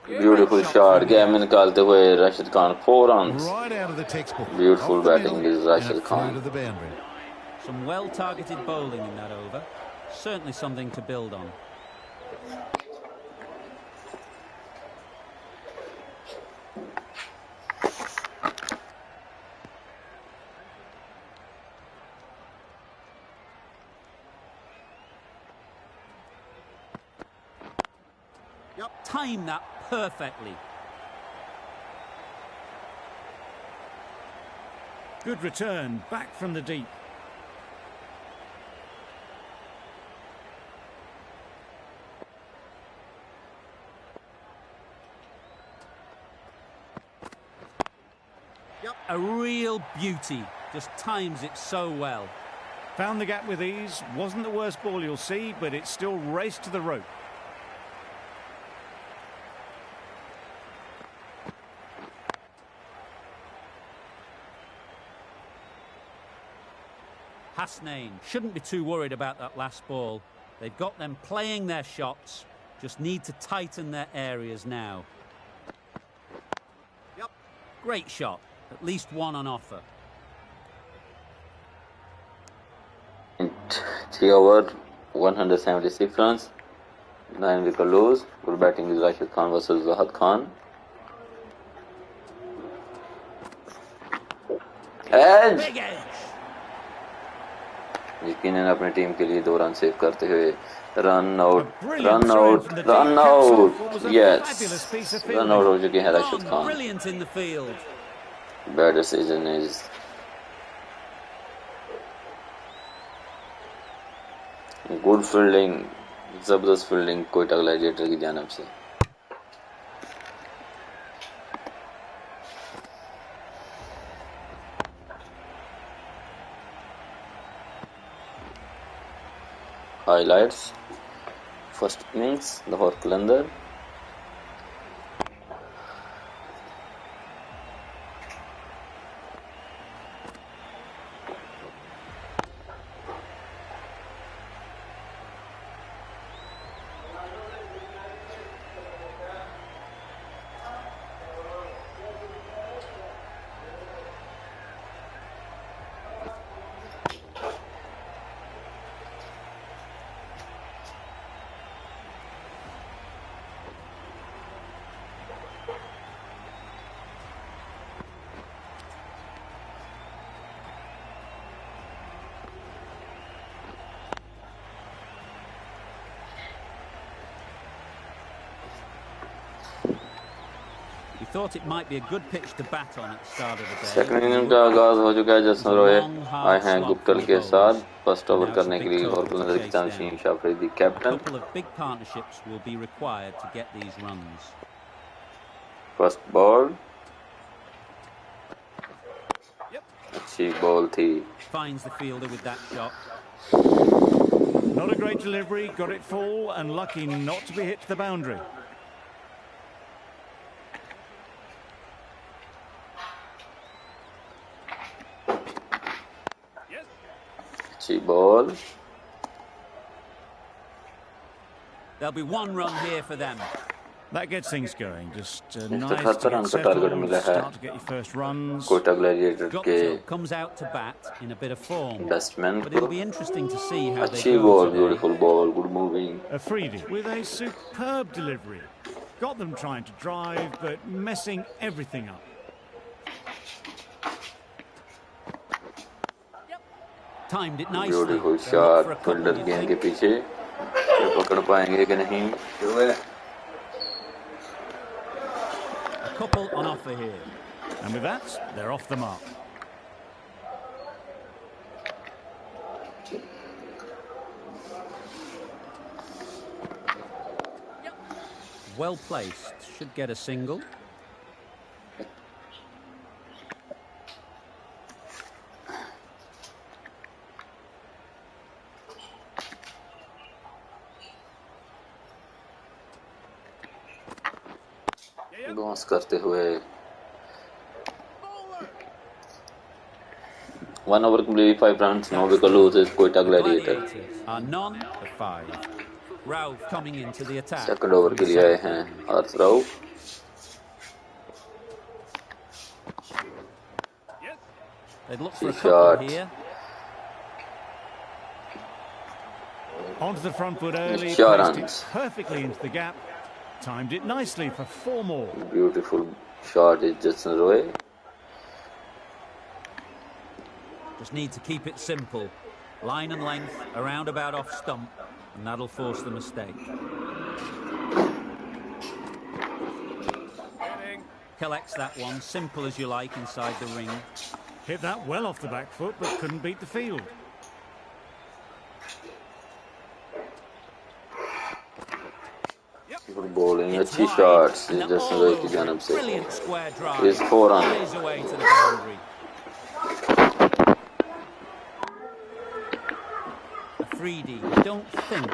Beautiful shot. Game में निकालते हुए Rashid Khan 4 runs.
Right out of the textbook.
Beautiful
Off the
batting
middle
is Rashid
and
Khan.
through to the boundary.
Some well-targeted bowling in that over. Certainly something to build on. Time that perfectly.
Good return, back from the deep.
A real beauty. Just times it so well.
Found the gap with ease. Wasn't the worst ball you'll see, but it still raced to the rope.
Hasnain shouldn't be too worried about that last ball. They've got them playing their shots, just need to tighten their areas now. Great shot. At least one on offer.
3 over, 176 runs, 9 wicket lose. Good batting is Rashid Khan versus Zahid Khan. Edge!
Big edge.
यकीनन अपनी team के लिए 2 run save करते हुए run out
A brilliant throw in from the deep,
run
caps off
out
what was a
yes
fabulous piece of
run out
fielding.
हो चुके हैं Rashid
Gone
Khan.
brilliant in the field.
Bad decision is good fielding, जबरदस्त fielding Quetta gladiator की जानिब से. Highlights: first innings, Lahore Qalandar.
We thought it might be a good pitch to bat on at the start of the day.
Second inning का आगाज हो चुका है. Jason रोए आए हैं गुप्तल के साथ फर्स्ट ओवर करने के लिए. लाहौर कलंदर की जानिब से Shah Faridi
A
captain.
couple of big partnerships will be required to get these runs.
First ball अच्छी बॉल थी.
Finds the fielder with that shot.
Not a great delivery, got it full and lucky not to be hit to the boundary.
अच्छी ball.
There'll be one run here for them.
That gets things going. Just nice
78
to
run
get
का target
settled,
मिला है
start to get your first runs.
Quetta gladiator के
Guptill comes out to bat in a bit of form.
Batsman
But
को.
it'll be interesting to see how they
अच्छी
go
ball,
today.
Beautiful ball, good moving.
Afridi with a superb delivery. Got them trying to drive, but messing everything up.
Timed it nicely.
Beautiful
They'll look for
shot.
a couple,
fielder
you'd
गेंद के
think.
पीछे ये पकड़ पाएंगे कि नहीं. जो है
A couple on offer here.
And with that, they're off the mark.
Well placed. Should get a single.
Bounce करते हुए 1 over completely 5 runs, no wicket loses. Quetta
The
Gladiator.
Gladiators are none of 5. Ralph coming into the attack.
Second over के लिए आए हैं आर्थ Rao.
They'd look for a
Shot.
couple here.
Onto the front foot early,
Sure
placed
runs.
it perfectly into the gap. Timed it nicely for 4 more.
Beautiful shot is Jason Roy.
Just need to keep it simple. Line and length, around about off stump, and that'll force the mistake. Collects that one, simple as you like, inside the ring.
Hit that well off the back foot, but couldn't beat the field.
Good bowling,
It's
अच्छी
wide,
shots
and
is
they're
Jason
all
Roy की
over
जानब
it.
से.
Brilliant square drive.
Is 4 on.
Flies away to the boundary. Afridi, you don't think.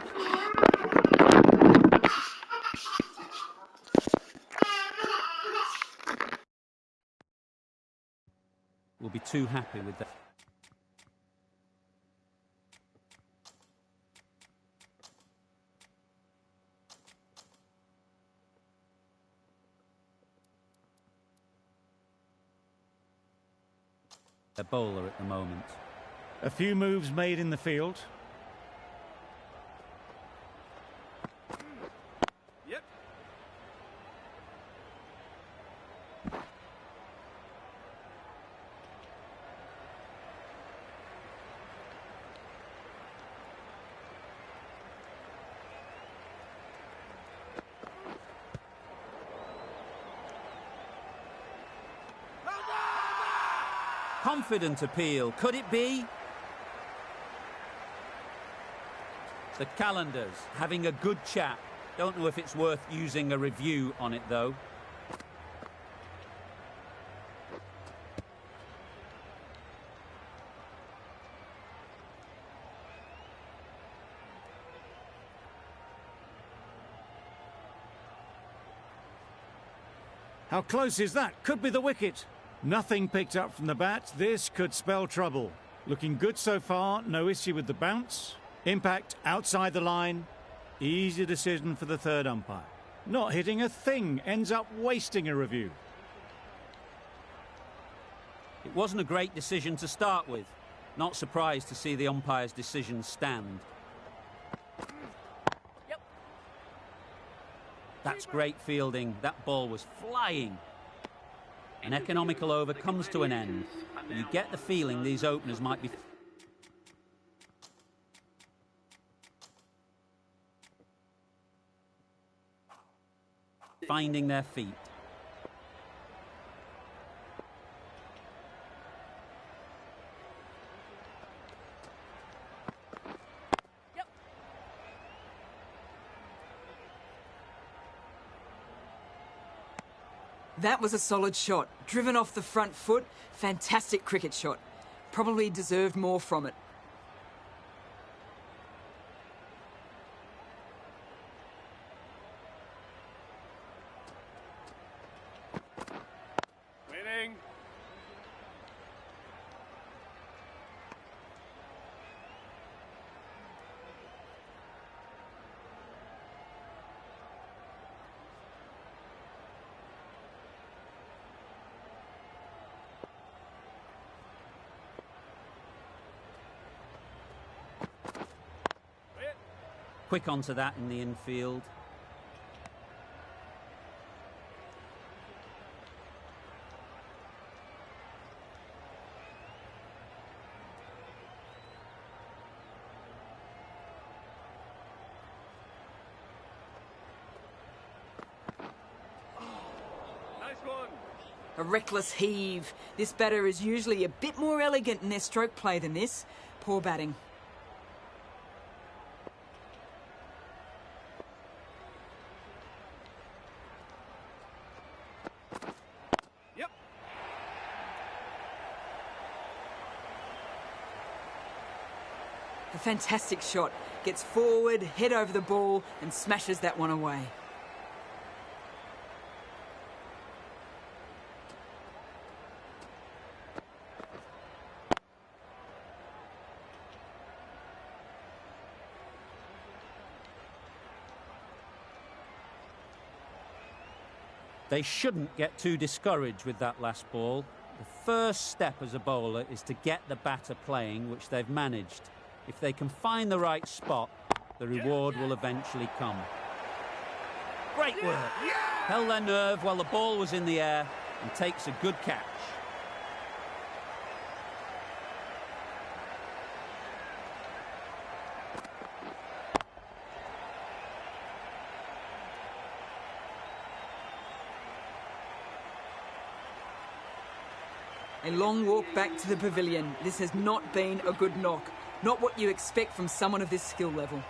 We'll be too happy with that. their bowler at the moment.
A few moves made in the field.
Yep.
Confident appeal, could it be? The Qalandars having a good chat. Don't know if it's worth using a review on it though.
How close is that? Could be the wicket. Nothing picked up from the bat. This could spell trouble. Looking good so far. No issue with the bounce. Impact outside the line. Easy decision for the third umpire. Not hitting a thing. Ends up wasting a review.
It wasn't a great decision to start with. Not surprised to see the umpire's decision stand.
Yep.
That's great fielding. That ball was flying. An economical over comes to an end. You get the feeling these openers might be finding their feet.
Yep.
That was a solid shot. Driven off the front foot. Fantastic cricket shot. Probably deserved more from it.
Winning.
Quick onto that in the infield.
Nice one.
A reckless heave. This batter is usually a bit more elegant in their stroke play than this. Poor batting.
Yep.
A fantastic shot. Gets forward, head over the ball and smashes that one away.
They shouldn't get too discouraged with that last ball. The first step as a bowler is to get the batter playing, which they've managed. If they can find the right spot, the reward will eventually come. Great work. Held their nerve while the ball was in the air and takes a good catch.
A long walk back to the pavilion. This has not been a good knock. Not what you expect from someone of this skill level.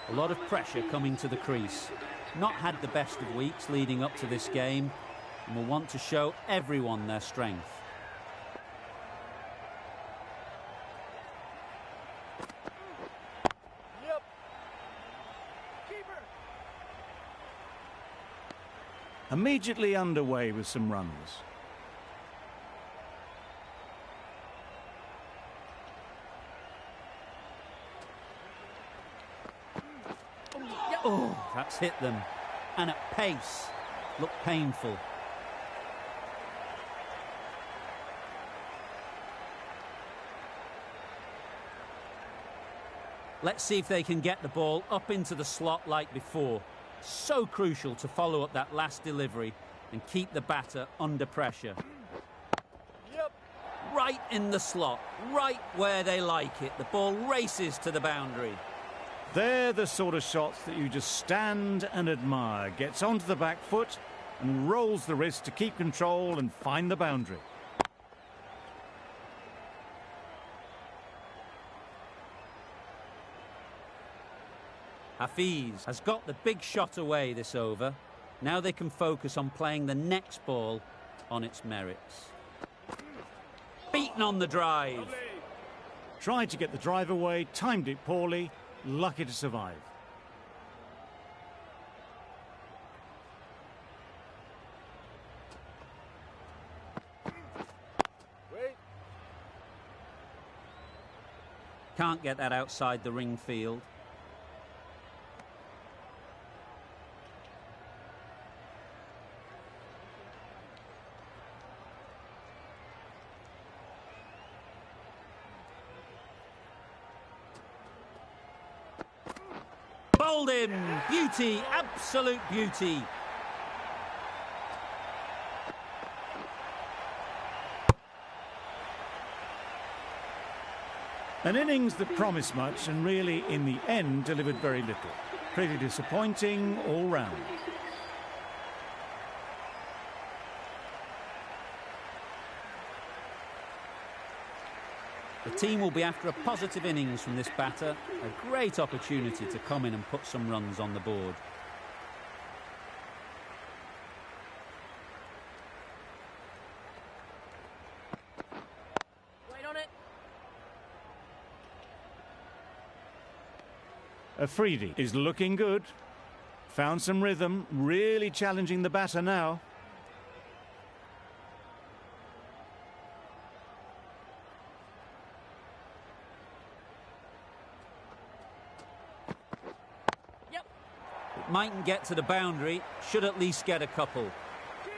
A lot of pressure coming to the crease. Not had the best of weeks leading up to this game and will want to show everyone their strength.
Yep. Keeper.
Immediately underway with some runs.
Oh, that's hit them. And at pace. Looked painful. Let's see if they can get the ball up into the slot like before. So crucial to follow up that last delivery and keep the batter under pressure.
Yep.
Right in the slot, right where they like it. The ball races to the boundary.
They're the sort of shots that you just stand and admire. Gets onto the back foot and rolls the wrist to keep control and find the boundary.
Ps5 has got the big shot away this over. Now they can focus on playing the next ball on its merits. Beaten on the drive.
Tried to get the drive away, timed it poorly, lucky to survive.
Wait.
Can't get that outside the ring field. Bowled him! Beauty, absolute beauty.
An innings that promised much and really, in the end, delivered very little. Pretty disappointing all round.
The team will be after a positive innings from this batter. A great opportunity to come in and put some runs on the board.
Wait on it.
Afridi is looking good. Found some rhythm, really challenging the batter now.
Yep.
Mightn't get to the boundary, should at least get a couple.
Keeper.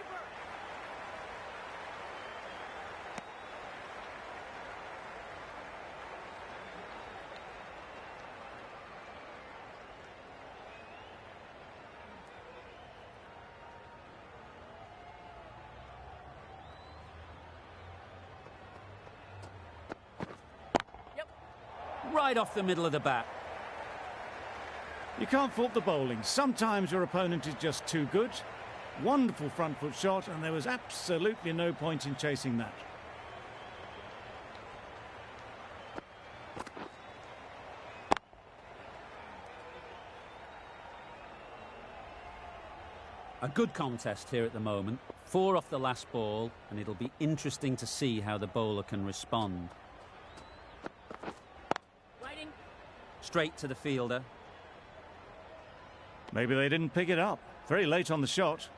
Yep.
Right off the middle of the bat.
You can't fault the bowling. Sometimes your opponent is just too good. Wonderful front foot shot, and there was absolutely no point in chasing that.
A good contest here at the moment. 4 off the last ball, and it'll be interesting to see how the bowler can respond.
Waiting.
Straight to the fielder.
Maybe they didn't pick it up. Very late on the shot.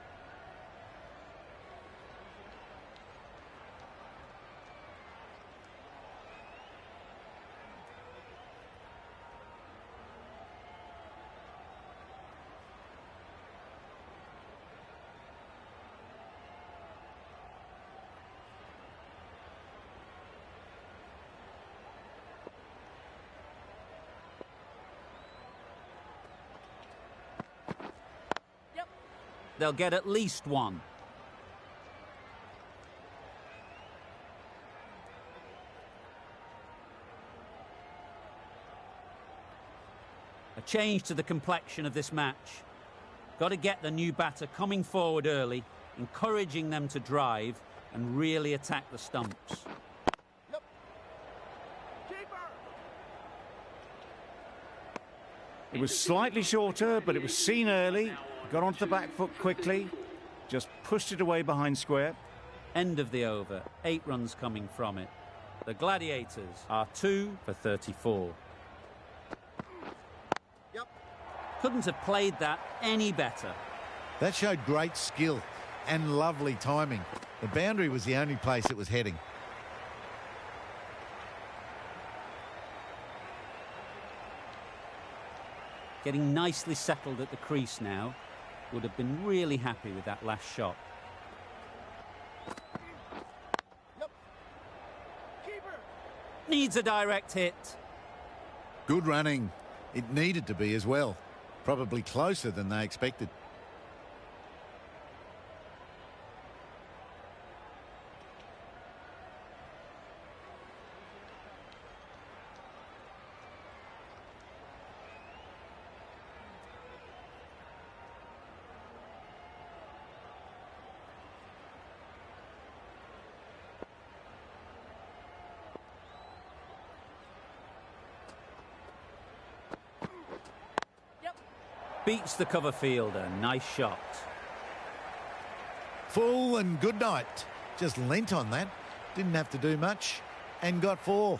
They'll get at least 1. A change to the complexion of this match. Got to get the new batter coming forward early, encouraging them to drive and really attack the stumps.
Yep. Keeper.
It was slightly shorter, but it was seen early. Got onto the back foot quickly. Just pushed it away behind square.
End of the over. 8 runs coming from it. The Gladiators are 2 for 34.
Yep.
Couldn't have played that any better.
That showed great skill and lovely timing. The boundary was the only place it was heading.
Getting nicely settled at the crease now. Would have been really happy with that last shot.
Yep. Keeper.
Needs a direct hit.
Good running. It needed to be as well. Probably closer than they expected.
Beats the cover fielder. Nice shot.
Full and good night. Just leant on that. Didn't have to do much. And got 4.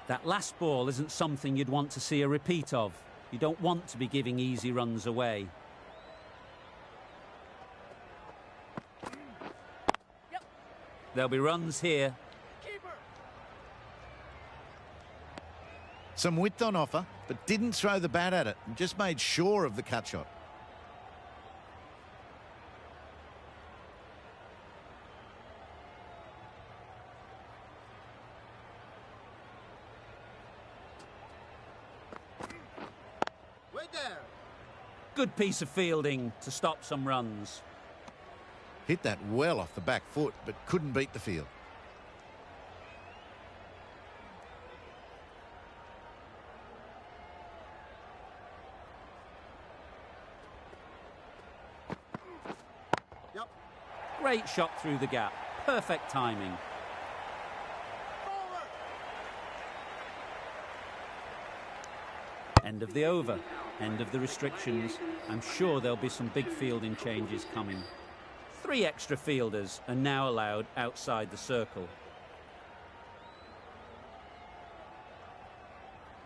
That last ball isn't something you'd want to see a repeat of. You don't want to be giving easy runs away. There'll be runs here.
Keeper.
Some width on offer, but didn't throw the bat at it and just made sure of the cut shot.
Wait there.
Good piece of fielding to stop some runs.
Hit that well off the back foot, but couldn't beat the field.
Yep.
Great shot through the gap. Perfect timing.
Forward.
End of the over. End of the restrictions. I'm sure there'll be some big fielding changes coming. 3 extra fielders are now allowed outside the circle.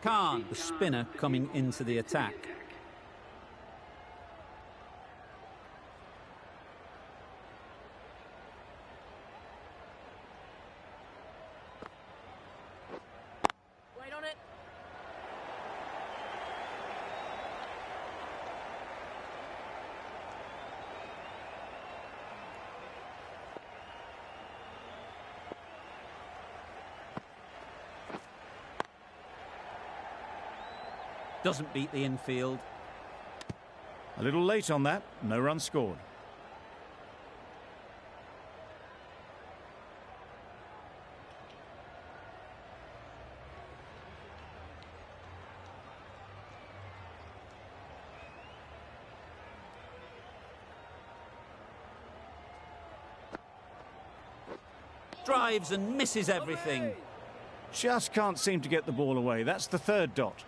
Khan, the spinner, coming into the attack.
Wait on it.
Doesn't beat the infield.
A little late on that. No run scored.
Drives and misses everything.
Just can't seem to get the ball away. That's the 3rd dot.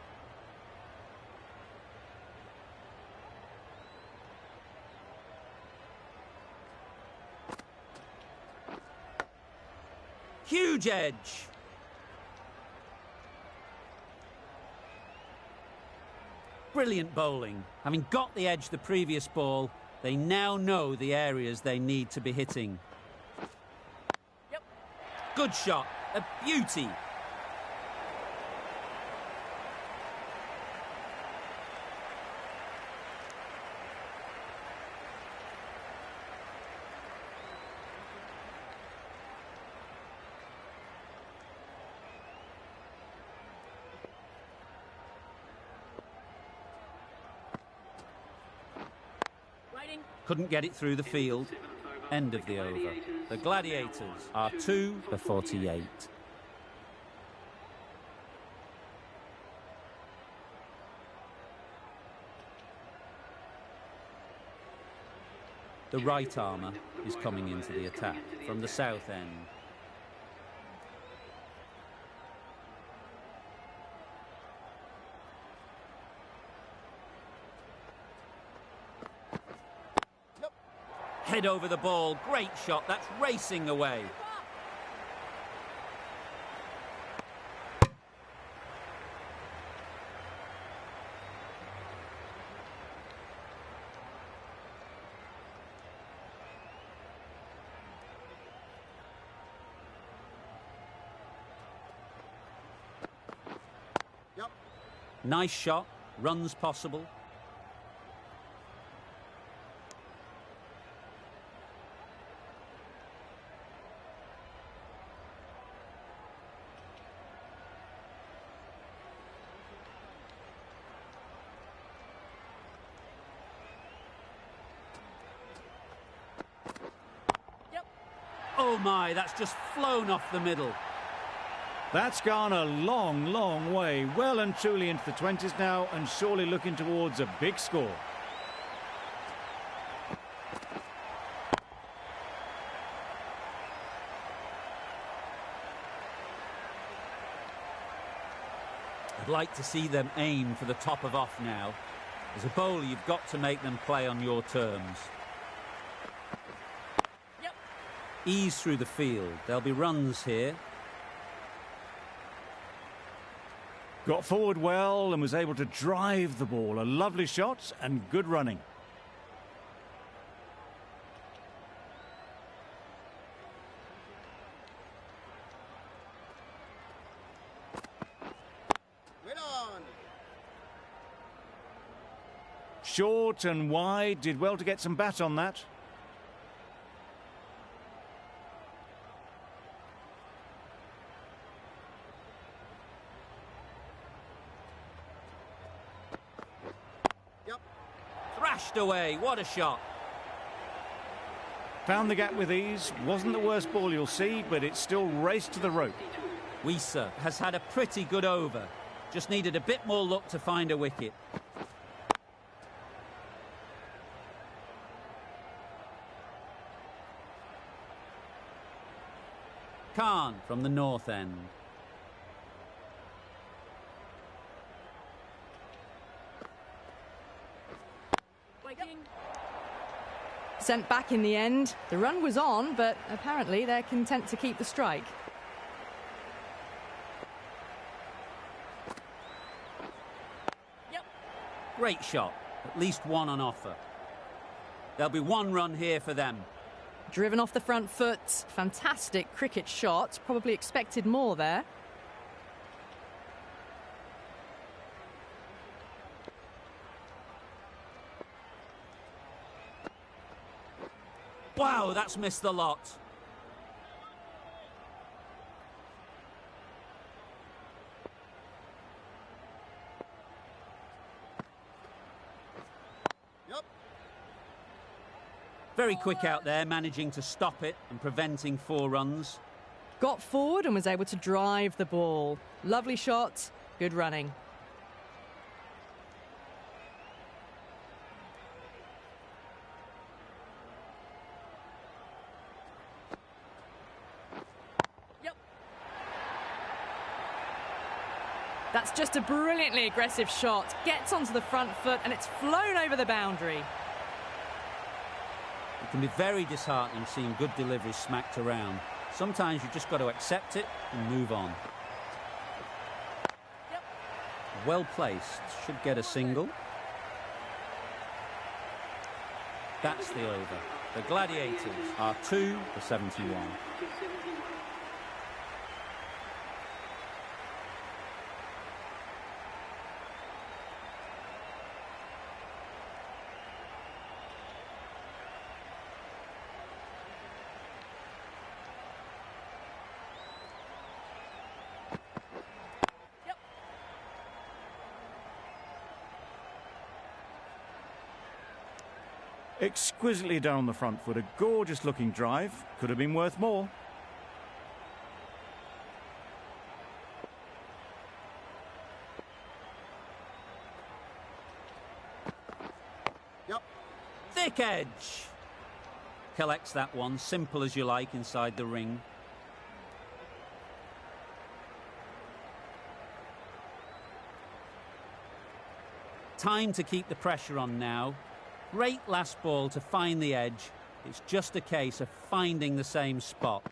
Huge edge. Brilliant bowling. Having got the edge the previous ball, they now know the areas they need to be hitting.
Yep.
Good shot. A beauty.
Waiting.
Couldn't get it through the field. End of the over. The Gladiators are 2 for 48. The right armour is coming into the attack from the south end. Head over the ball. Great shot. That's racing away. Nice shot, runs possible. Oh my, that's just flown off the middle.
That's gone a long, long way, well and truly into the 20s now, and surely looking towards a big score.
I'd like to see them aim for the top of off now. As a bowler, you've got to make them play on your terms. Ease through the field. There'll be runs here.
Got forward well and was able to drive the ball. A lovely shot and good running. Short and wide. Did well to get some bat on that.
Thrashed away, what a shot.
Found the gap with ease. Wasn't the worst ball you'll see, but it still raced to the rope.
Wieser has had a pretty good over. Just needed a bit more luck to find a wicket. Khan from the north end.
Sent back in the end. The run was on, but apparently they're content to keep the strike.
Great shot. At least one on offer. There'll be one run here for them.
Driven off the front foot. Fantastic cricket shot. Probably expected more there.
Wow, that's missed the lot. Very quick out there, managing to stop it and preventing 4 runs.
Got forward and was able to drive the ball. Lovely shot, good running. That's just a brilliantly aggressive shot. Gets onto the front foot and it's flown over the boundary.
It can be very disheartening seeing good deliveries smacked around. Sometimes you've just got to accept it and move on. Well placed. Should get a single. That's the over. The Gladiators are 2 for 71.
Exquisitely done on the front foot. A gorgeous looking drive. Could have been worth more.
Thick edge. Collects that one, simple as you like, inside the ring. Time to keep the pressure on now. Great last ball to find the edge. It's just a case of finding the same spot.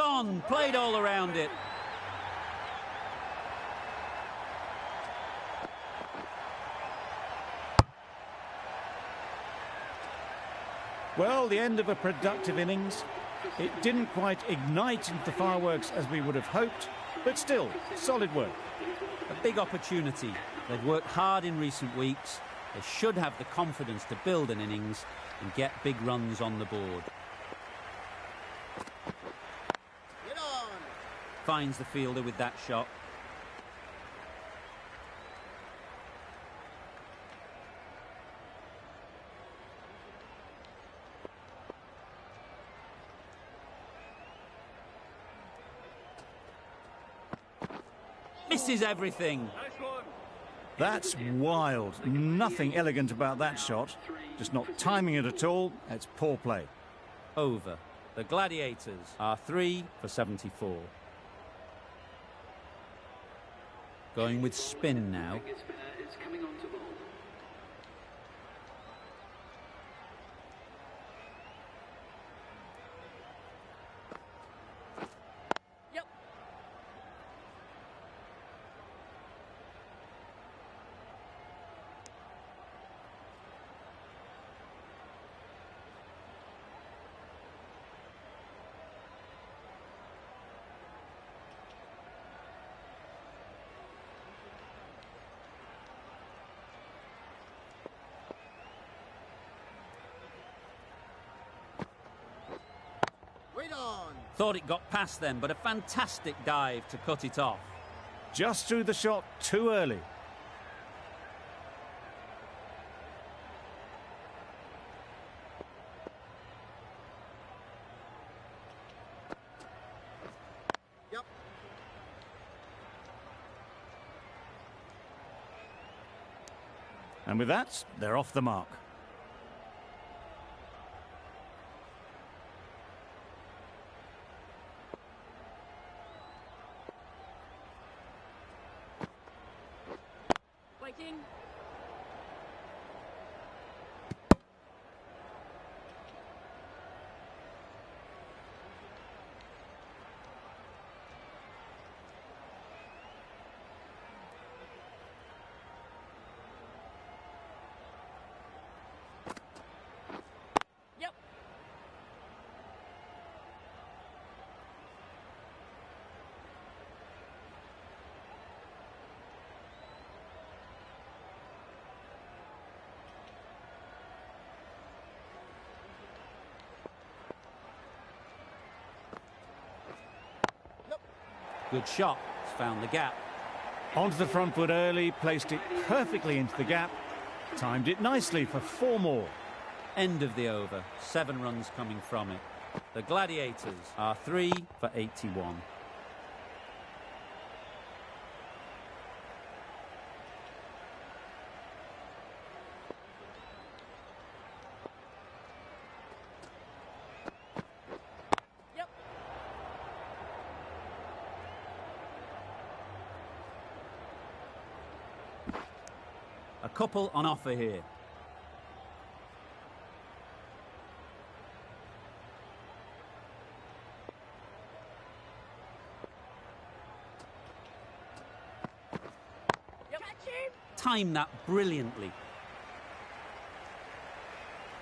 on, played all around it.
Well, the end of a productive innings. It didn't quite ignite into the fireworks as we would have hoped, but still, solid work.
A big opportunity. They've worked hard in recent weeks. They should have the confidence to build an innings and get big runs on the board.
Get on.
Finds the fielder with that shot. Misses everything.
That's wild. Nothing elegant about that shot. Just not timing it at all. It's poor play.
Over. The Gladiators are 3 for 74. Going with spin now.
Yep. Wait on.
Thought it got past them, but a fantastic dive to cut it off.
Just threw the shot too early.
Yep.
And with that, they're off the mark.
Waiting. Yep.
Good shot. It's found the gap.
Onto the front foot early, placed it perfectly into the gap. Timed it nicely for 4 more.
End of the over. 7 runs coming from it. The Gladiators are 3 for 81.
Yep.
A couple on offer here.
Yep. Catch him.
Timed that brilliantly.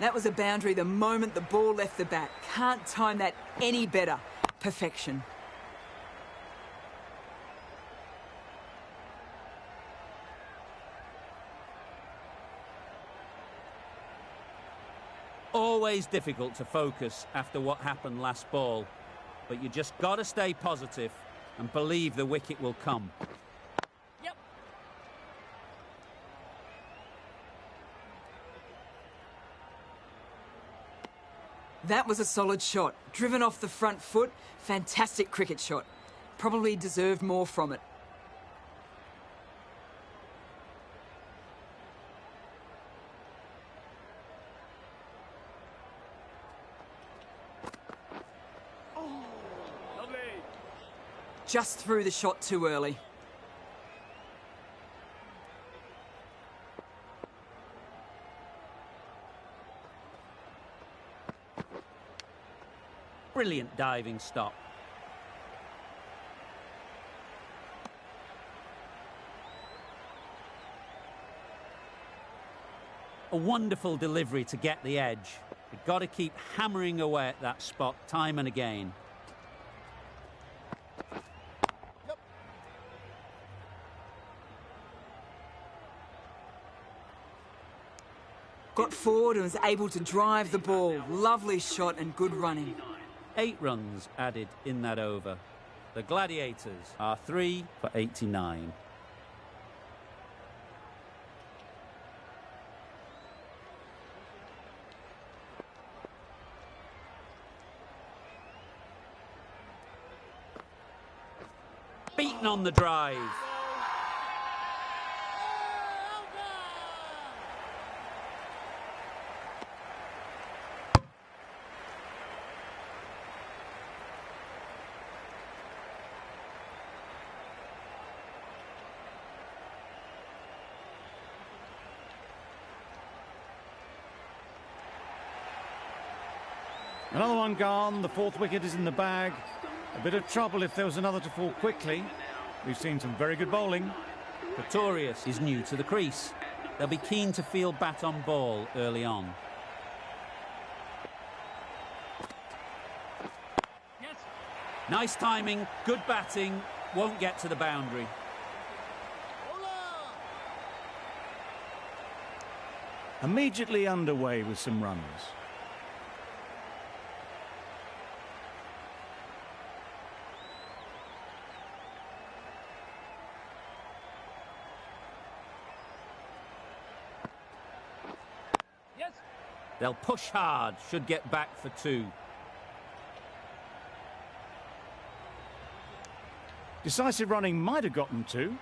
That was a boundary the moment the ball left the bat. Can't time that any better. Perfection.
Always difficult to focus after what happened last ball, but you just got to stay positive and believe the wicket will come.
Yep.
That was a solid shot. Driven off the front foot. Fantastic cricket shot. Probably deserved more from it.
Lovely.
Just threw the shot too early.
Brilliant diving stop. A wonderful delivery to get the edge. You've got to keep hammering away at that spot time and again.
Yep.
Got forward and was able to drive the ball. Lovely shot and good running.
8 runs added in that over. The Gladiators are 3 for 89. Beaten on the drive.
Another one gone. The 4th wicket is in the bag. A bit of trouble if there was another to fall quickly. We've seen some very good bowling.
Pretorius is new to the crease. They'll be keen to field bat on ball early on.
Yes.
Nice timing, good batting, won't get to the boundary.
Hola.
Immediately underway with some runs.
Yes.
They'll push hard, should get back for 2.
Decisive running might have gotten 2.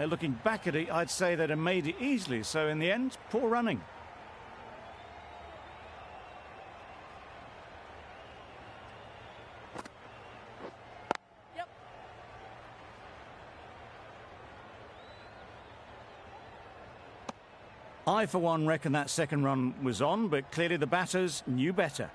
Looking back at it, I'd say they'd have made it easily. So in the end, poor running.
Yep.
I, for one, reckon that second run was on, but clearly the batters knew better.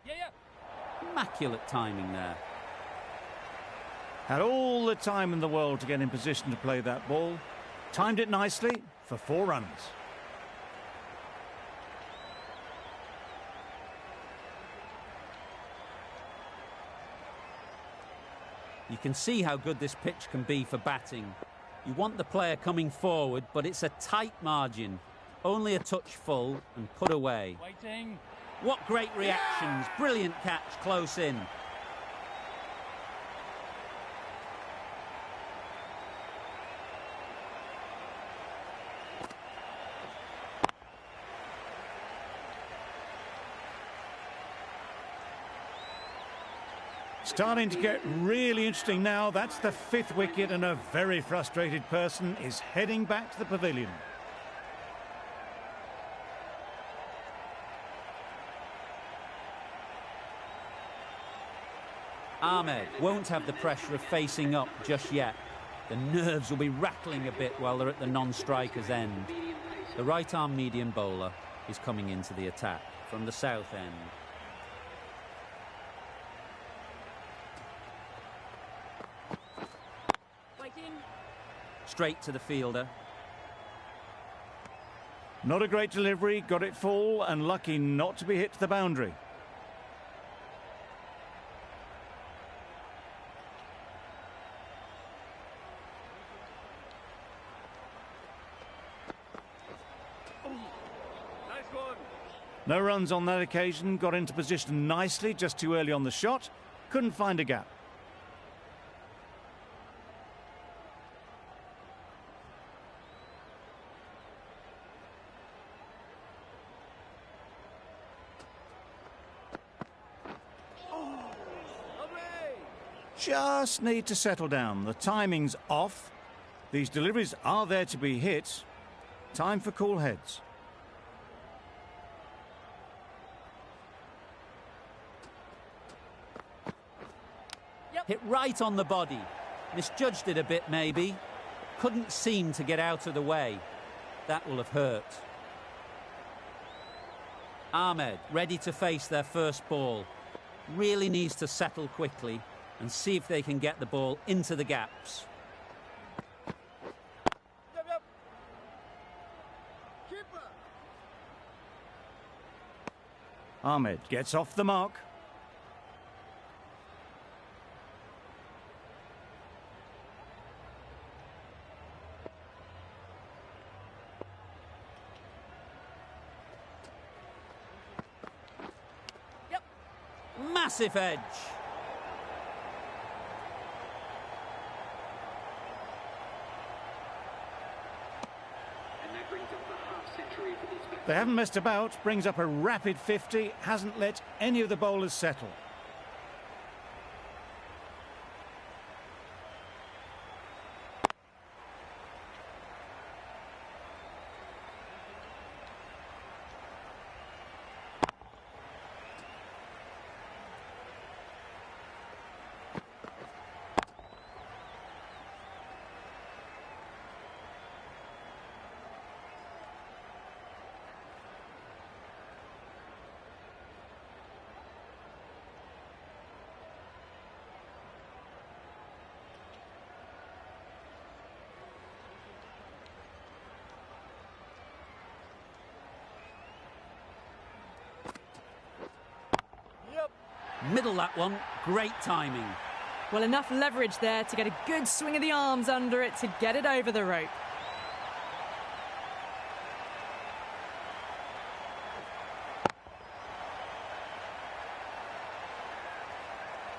Yeah, yeah.
Immaculate timing there.
Had all the time in the world to get in position to play that ball. Timed it nicely for 4 runs.
You can see how good this pitch can be for batting. You want the player coming forward, but it's a tight margin. Only a touch full and put away.
Waiting.
What great reactions. Brilliant catch close in.
Starting to get really interesting now. That's the 5th wicket, and a very frustrated person is heading back to the pavilion.
Ahmed won't have the pressure of facing up just yet. The nerves will be rattling a bit while they're at the non-striker's end. The right-arm medium bowler is coming into the attack from the south end.
Waiting.
Straight to the fielder.
Not a great delivery, got it full and lucky not to be hit to the boundary.
Nice one.
No runs on that occasion, got into position nicely, just too early on the shot, couldn't find a gap. Just need to settle down. The timing's off. These deliveries are there to be hit. Time for cool heads.
Hit right on the body. Misjudged it a bit, maybe. Couldn't seem to get out of the way. That will have hurt. Ahmed ready to face their first ball. Really needs to settle quickly and see if they can get the ball into the gaps.
Yep, yep. Keeper.
Ahmed gets off the mark.
Yep.
Massive edge.
They haven't messed about, brings up a rapid 50, hasn't let any of the bowlers settle.
Yep.
Middle that one. Great timing.
Well, enough leverage there to get a good swing of the arms under it to get it over the rope.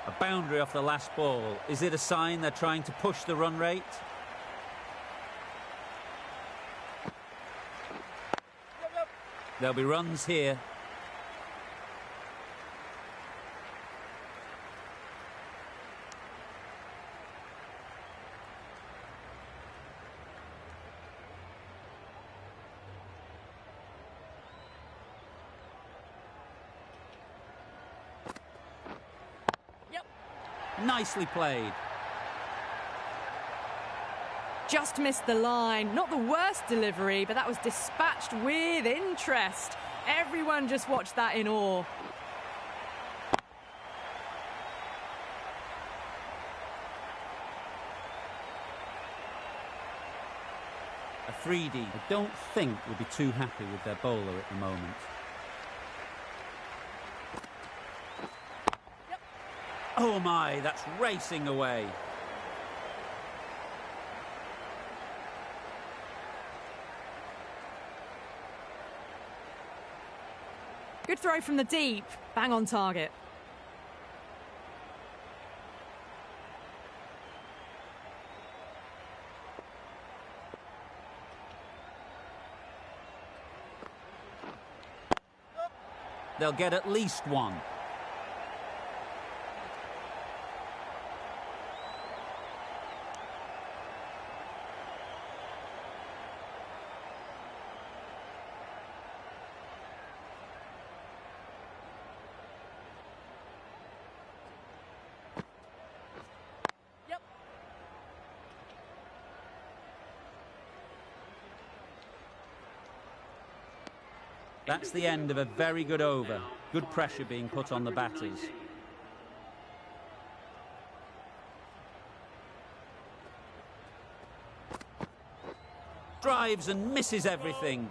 A boundary off the last ball. Is it a sign they're trying to push the run rate?
Yep, yep.
There'll be runs here.
Yep.
Nicely played.
Just missed the line. Not the worst delivery, but that was dispatched with interest. Everyone just watched that in awe.
Afridi, I don't think, will be too happy with their bowler at the moment.
Yep.
Oh my, that's racing away.
Good throw from the deep. Bang on target.
They'll get at least one.
Yep.
That's the end of a very good over. Good pressure being put on the batters. Drives and misses everything.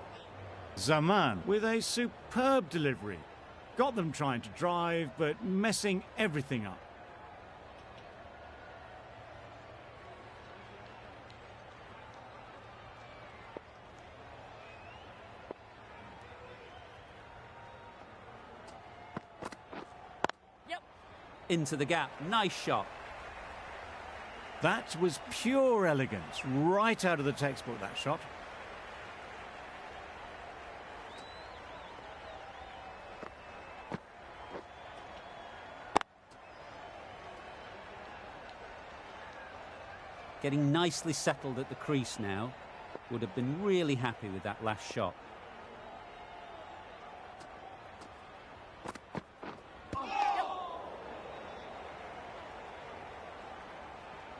Zaman with a superb delivery. Got them trying to drive, but messing everything up.
Yep.
Into the gap. Nice shot.
That was pure elegance, right out of the textbook, that shot.
Getting nicely settled at the crease now. Would have been really happy with that last shot.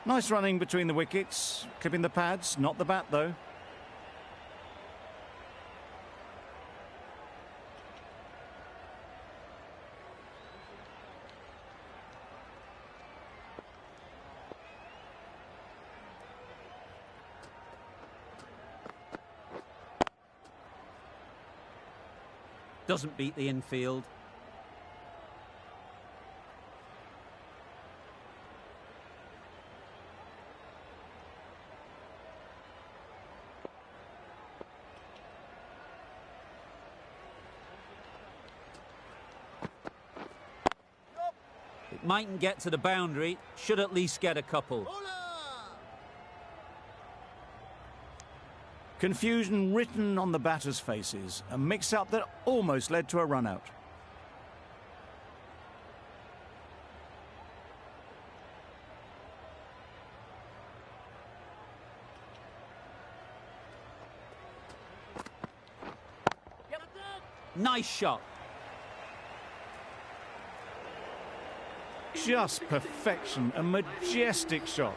Nice running between the wickets, clipping the pads, not the bat though.
Doesn't beat the infield. It mightn't get to the boundary, should at least get a couple.
Confusion written on the batters' faces, a mix-up that almost led to a run-out.
Nice shot.
Just perfection, a majestic shot.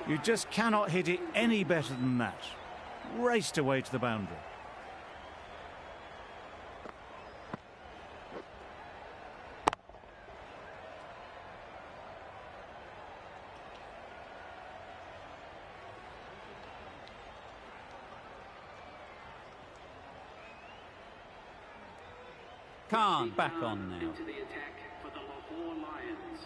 You just cannot hit it any better than that. Raced away to the boundary.
Khan back on now.
Into the attack for the Lahore Lions.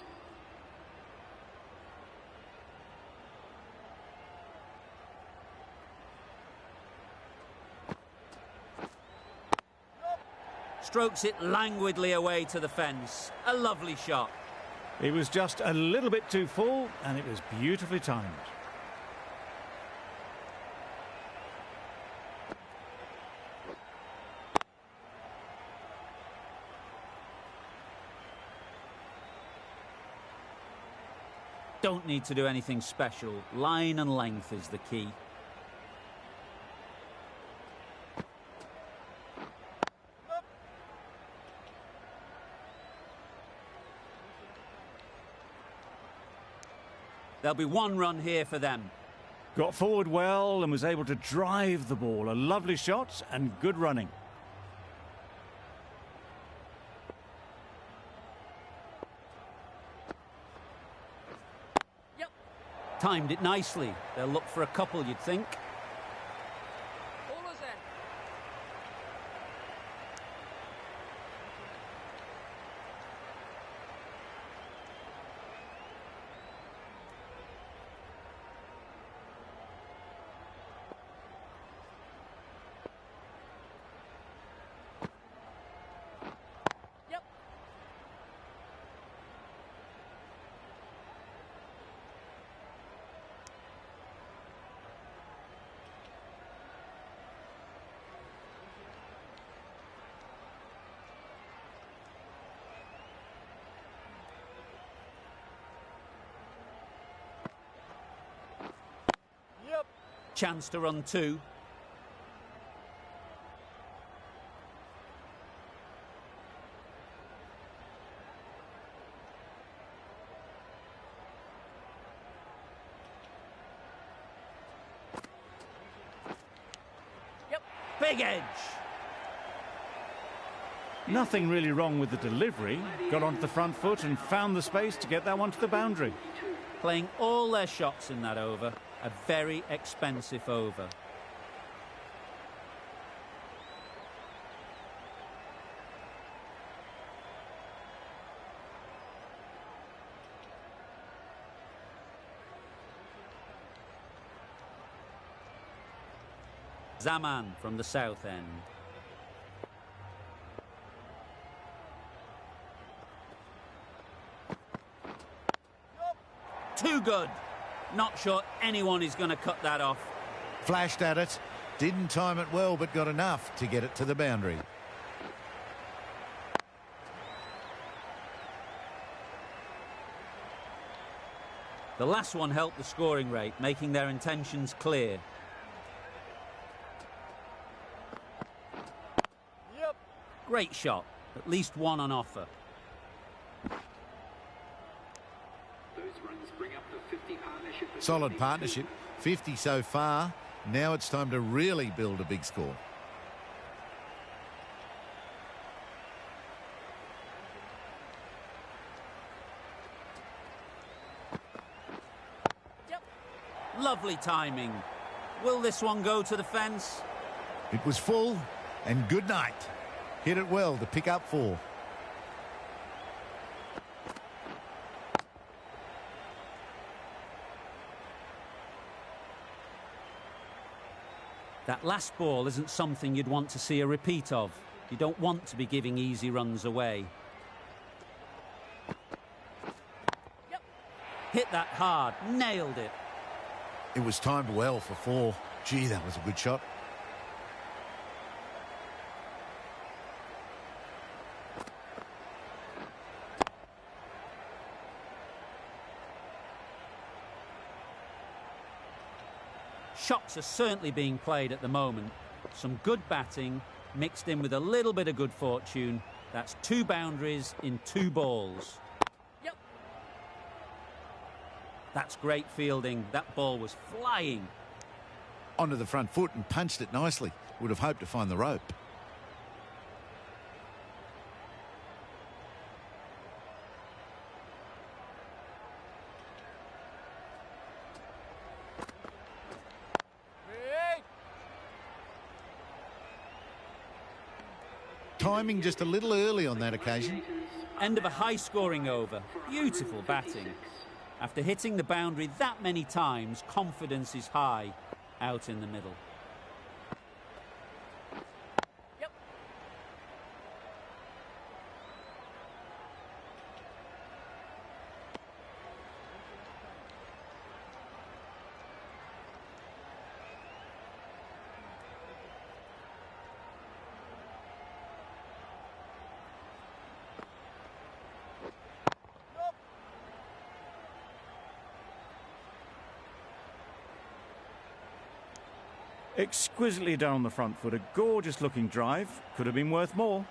Strokes it languidly away to the fence. A lovely shot.
He was just a little bit too full, and it was beautifully timed.
Don't need to do anything special. Line and length is the key. There'll be one run here for them.
Got forward well and was able to drive the ball. A lovely shot and good running.
Yep.
Timed it nicely. They'll look for a couple, you'd think.
Ballers in. Yep. Yep.
Chance to run two.
Yep.
Big edge.
Nothing really wrong with the delivery. Got onto the front foot and found the space to get that one to the boundary.
Playing all their shots in that over. A very expensive over. Zaman from the south end. Too good. Not sure anyone is going to cut that off.
Flashed at it. Didn't time it well, but got enough to get it to the boundary.
The last one helped the scoring rate, making their intentions clear.
Yep.
Great shot. At least one on offer.
Those runs bring up the 50 partnership.
Solid partnership. 50 so far. Now it's time to really build a big score.
Yep.
Lovely timing. Will this one go to the fence?
It was full, and good night. Hit it well to pick up 4.
That last ball isn't something you'd want to see a repeat of. You don't want to be giving easy runs away.
Yep.
Hit that hard, nailed it.
It was timed well for 4. Gee, that was a good shot.
Shots are certainly being played at the moment. Some good batting, mixed in with a little bit of good fortune. That's 2 boundaries in 2 balls.
Yep.
That's great fielding. That ball was flying.
Onto the front foot and punched it nicely. Would have hoped to find the rope.
Big.
Timing just a little early on that occasion.
End of a high-scoring over. Beautiful batting. After hitting the boundary that many times, confidence is high out in the middle.
Yep.
Exquisitely done on the front foot. A gorgeous looking drive. Could have been worth more.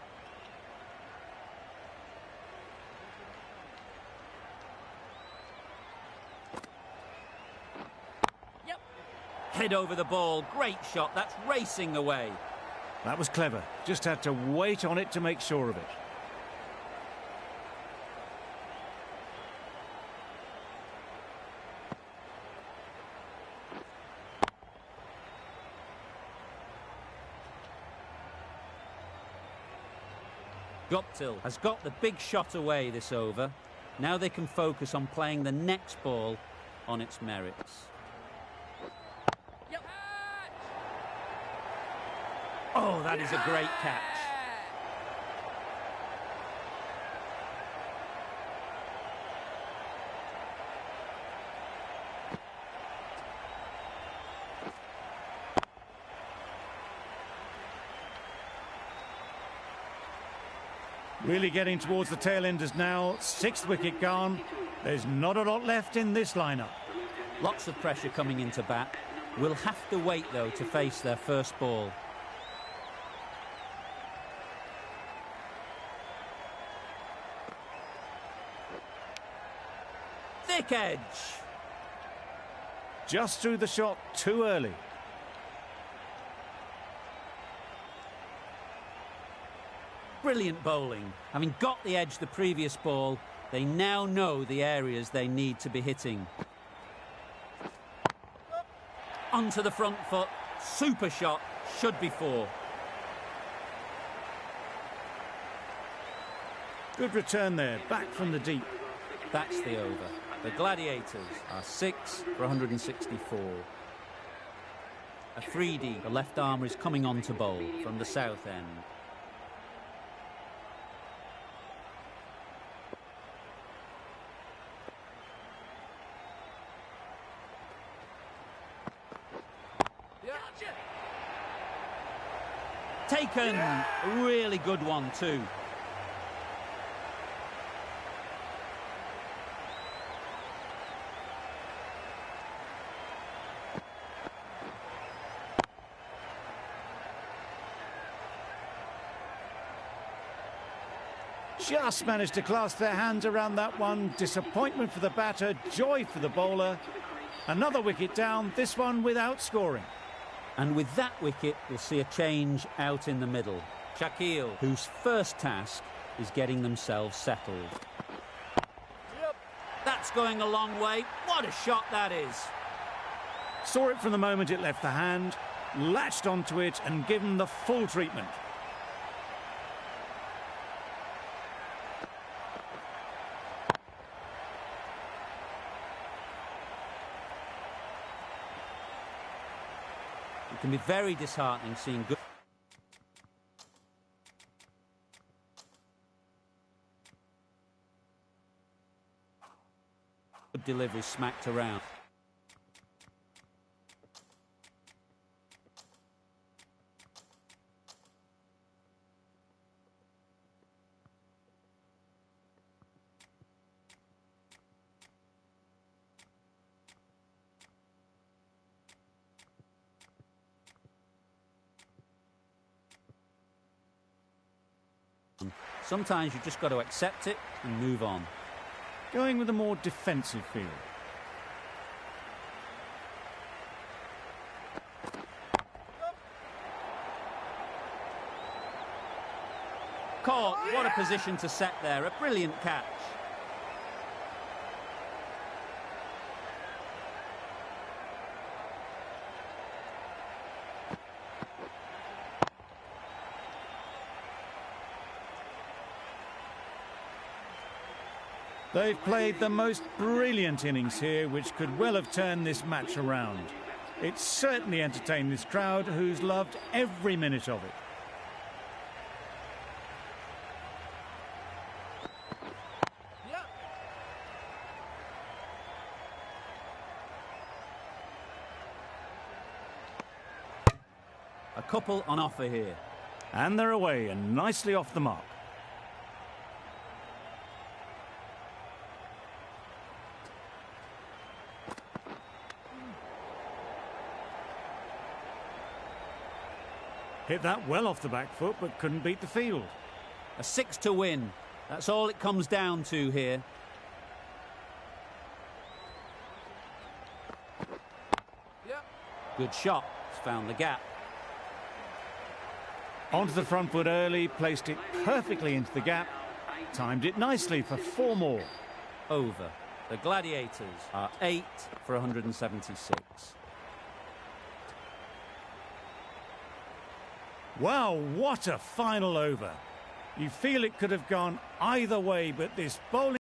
Yep.
Head over the ball. Great shot. That's racing away.
That was clever. Just had to wait on it to make sure of it.
Guptill has got the big shot away this over. Now they can focus on playing the next ball on its merits.
Yep.
Oh, that is a great catch.
Really getting towards the tail enders now. 6th wicket gone. There's not a lot left in this lineup.
Lots of pressure coming into bat. Will have to wait, though, to face their first ball. Thick edge.
Just threw the shot too early.
Brilliant bowling. Having got the edge the previous ball, they now know the areas they need to be hitting. Onto the front foot. Super shot. Should be 4.
Good return there. Back from the deep.
That's the over. The Gladiators are 6 for 164. Afridi, the left armer, is coming on to bowl from the south end. Taken. Really good one too.
Just managed to clasp their hands around that one. Disappointment for the batter, joy for the bowler. Another wicket down, this one without scoring.
And with that wicket, we'll see a change out in the middle. Shakil, whose first task is getting themselves settled.
Yep.
That's going a long way. What a shot that is.
Saw it from the moment it left the hand, latched onto it and given the full treatment.
It can be very disheartening seeing good delivery smacked around. Sometimes you've just got to accept it and move on.
Going with a more defensive feel.
Caught. What a position to set there. A brilliant catch.
They've played the most brilliant innings here, which could well have turned this match around. It's certainly entertained this crowd, who's loved every minute of it.
Yep.
A couple on offer here.
And they're away and nicely off the mark. Hit that well off the back foot, but couldn't beat the field.
A 6 to win. That's all it comes down to here.
Yep.
Good shot. It's found the gap.
Onto the front foot early, placed it perfectly into the gap. Timed it nicely for 4 more.
Over. The Gladiators are 8 for 176.
Wow, what a final over. You feel it could have gone either way, but this bowling